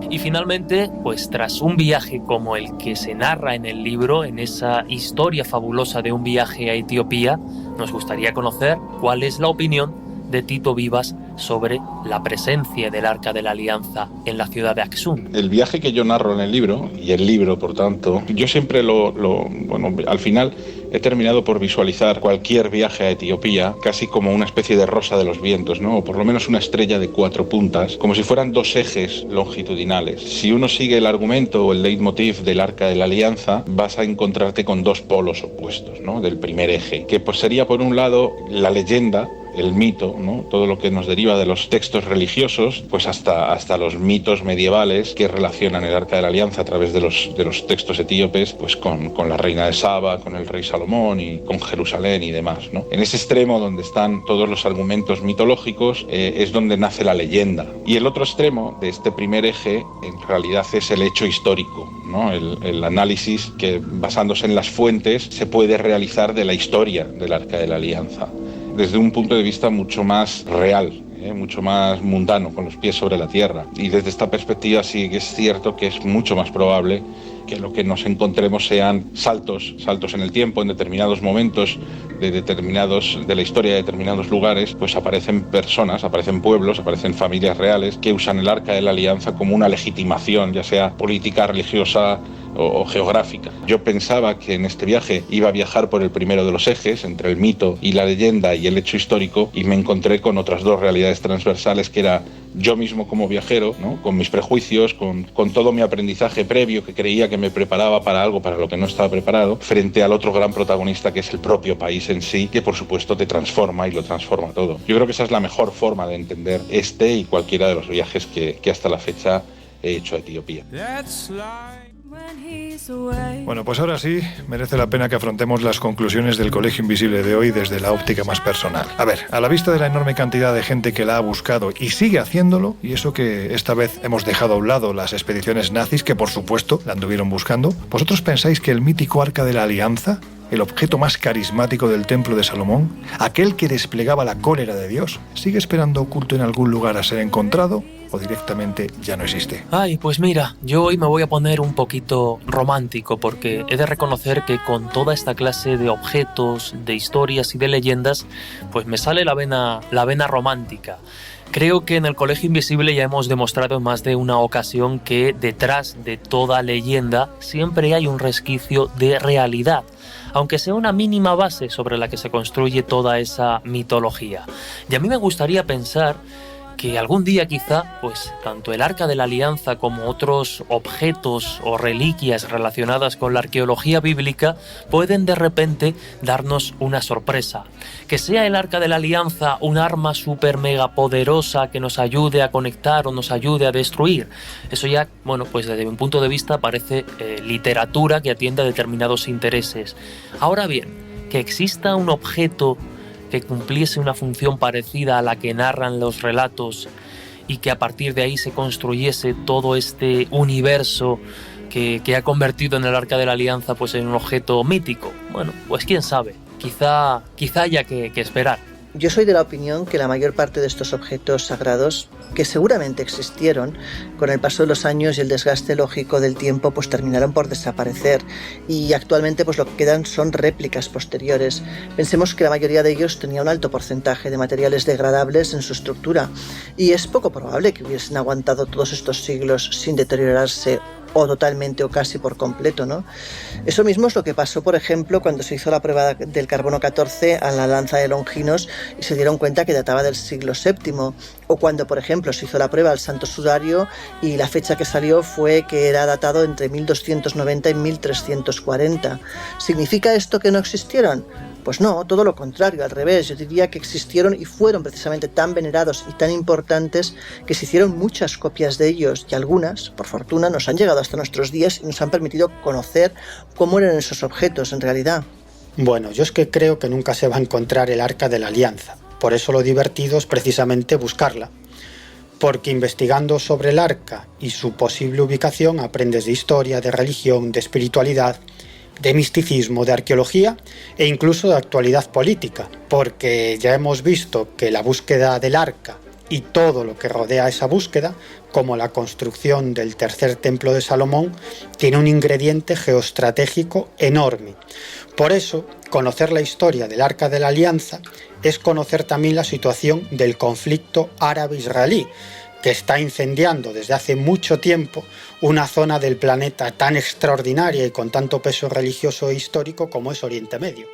Y finalmente, pues tras un viaje como el que se narra en el libro, en esa historia fabulosa de un viaje a Etiopía, nos gustaría conocer cuál es la opinión de Tito Vivas sobre la presencia del Arca de la Alianza en la ciudad de Aksum. El viaje que yo narro en el libro, y el libro, por tanto, yo siempre bueno, al final he terminado por visualizar cualquier viaje a Etiopía casi como una especie de rosa de los vientos, ¿no? O por lo menos una estrella de 4 puntas, como si fueran 2 ejes longitudinales. Si uno sigue el argumento o el leitmotiv del Arca de la Alianza, vas a encontrarte con 2 polos opuestos, ¿no? Del primer eje, que pues sería por un lado la leyenda, el mito, ¿no? Todo lo que nos deriva de los textos religiosos, pues hasta los mitos medievales que relacionan el Arca de la Alianza a través de los textos etíopes, pues con la reina de Saba, con el rey Salomón y con Jerusalén y demás, ¿no? En ese extremo donde están todos los argumentos mitológicos es donde nace la leyenda. Y el otro extremo de este primer eje en realidad es el hecho histórico, ¿no? El análisis que, basándose en las fuentes, se puede realizar de la historia del Arca de la Alianza desde un punto de vista mucho más real, mucho más mundano, con los pies sobre la tierra. Y desde esta perspectiva sí que es cierto que es mucho más probable que lo que nos encontremos sean saltos en el tiempo, en determinados momentos de la historia de determinados lugares, pues aparecen personas, aparecen pueblos, aparecen familias reales que usan el Arca de la Alianza como una legitimación, ya sea política, religiosa o geográfica. Yo pensaba que en este viaje iba a viajar por el primero de los ejes, entre el mito y la leyenda y el hecho histórico, y me encontré con otras 2 realidades transversales, que era yo mismo como viajero, ¿no? Con mis prejuicios, con todo mi aprendizaje previo que creía que me preparaba para algo para lo que no estaba preparado, frente al otro gran protagonista que es el propio país en sí, que por supuesto te transforma y lo transforma todo. Yo creo que esa es la mejor forma de entender este y cualquiera de los viajes que hasta la fecha he hecho a Etiopía. Bueno, pues ahora sí, merece la pena que afrontemos las conclusiones del Colegio Invisible de hoy desde la óptica más personal. A ver, a la vista de la enorme cantidad de gente que la ha buscado y sigue haciéndolo, y eso que esta vez hemos dejado a un lado las expediciones nazis, que por supuesto la anduvieron buscando, ¿vosotros pensáis que el mítico Arca de la Alianza, el objeto más carismático del Templo de Salomón, aquel que desplegaba la cólera de Dios, sigue esperando oculto en algún lugar a ser encontrado o directamente ya no existe? Ay, pues mira, yo hoy me voy a poner un poquito romántico, porque he de reconocer que con toda esta clase de objetos, de historias y de leyendas, pues me sale la vena romántica. Creo que en el Colegio Invisible ya hemos demostrado en más de una ocasión que detrás de toda leyenda siempre hay un resquicio de realidad, aunque sea una mínima base sobre la que se construye toda esa mitología. Y a mí me gustaría pensar que algún día quizá, pues tanto el Arca de la Alianza como otros objetos o reliquias relacionadas con la arqueología bíblica pueden de repente darnos una sorpresa. Que sea el Arca de la Alianza un arma súper mega poderosa que nos ayude a conectar o nos ayude a destruir. Eso ya, bueno, pues desde mi punto de vista parece literatura que atiende a determinados intereses. Ahora bien, que exista un objeto que cumpliese una función parecida a la que narran los relatos y que a partir de ahí se construyese todo este universo que ha convertido en el Arca de la Alianza pues en un objeto mítico. Bueno, pues quién sabe, quizá haya que esperar. Yo soy de la opinión que la mayor parte de estos objetos sagrados, que seguramente existieron, con el paso de los años y el desgaste lógico del tiempo, pues terminaron por desaparecer y actualmente pues lo que quedan son réplicas posteriores. Pensemos que la mayoría de ellos tenía un alto porcentaje de materiales degradables en su estructura y es poco probable que hubiesen aguantado todos estos siglos sin deteriorarse o totalmente o casi por completo, ¿no? Eso mismo es lo que pasó, por ejemplo, cuando se hizo la prueba del carbono 14 a la lanza de Longinos y se dieron cuenta que databa del siglo VII, o cuando, por ejemplo, se hizo la prueba al Santo Sudario y la fecha que salió fue que era datado entre 1290 y 1340. ¿Significa esto que no existieron? Pues no, todo lo contrario, al revés. Yo diría que existieron y fueron precisamente tan venerados y tan importantes que se hicieron muchas copias de ellos y algunas, por fortuna, nos han llegado hasta nuestros días y nos han permitido conocer cómo eran esos objetos en realidad. Bueno, yo es que creo que nunca se va a encontrar el Arca de la Alianza. Por eso lo divertido es precisamente buscarla. Porque investigando sobre el Arca y su posible ubicación aprendes de historia, de religión, de espiritualidad, de misticismo, de arqueología e incluso de actualidad política, porque ya hemos visto que la búsqueda del Arca y todo lo que rodea esa búsqueda, como la construcción del tercer templo de Salomón, tiene un ingrediente geoestratégico enorme. Por eso, conocer la historia del Arca de la Alianza es conocer también la situación del conflicto árabe-israelí, que está incendiando desde hace mucho tiempo una zona del planeta tan extraordinaria y con tanto peso religioso e histórico como es Oriente Medio.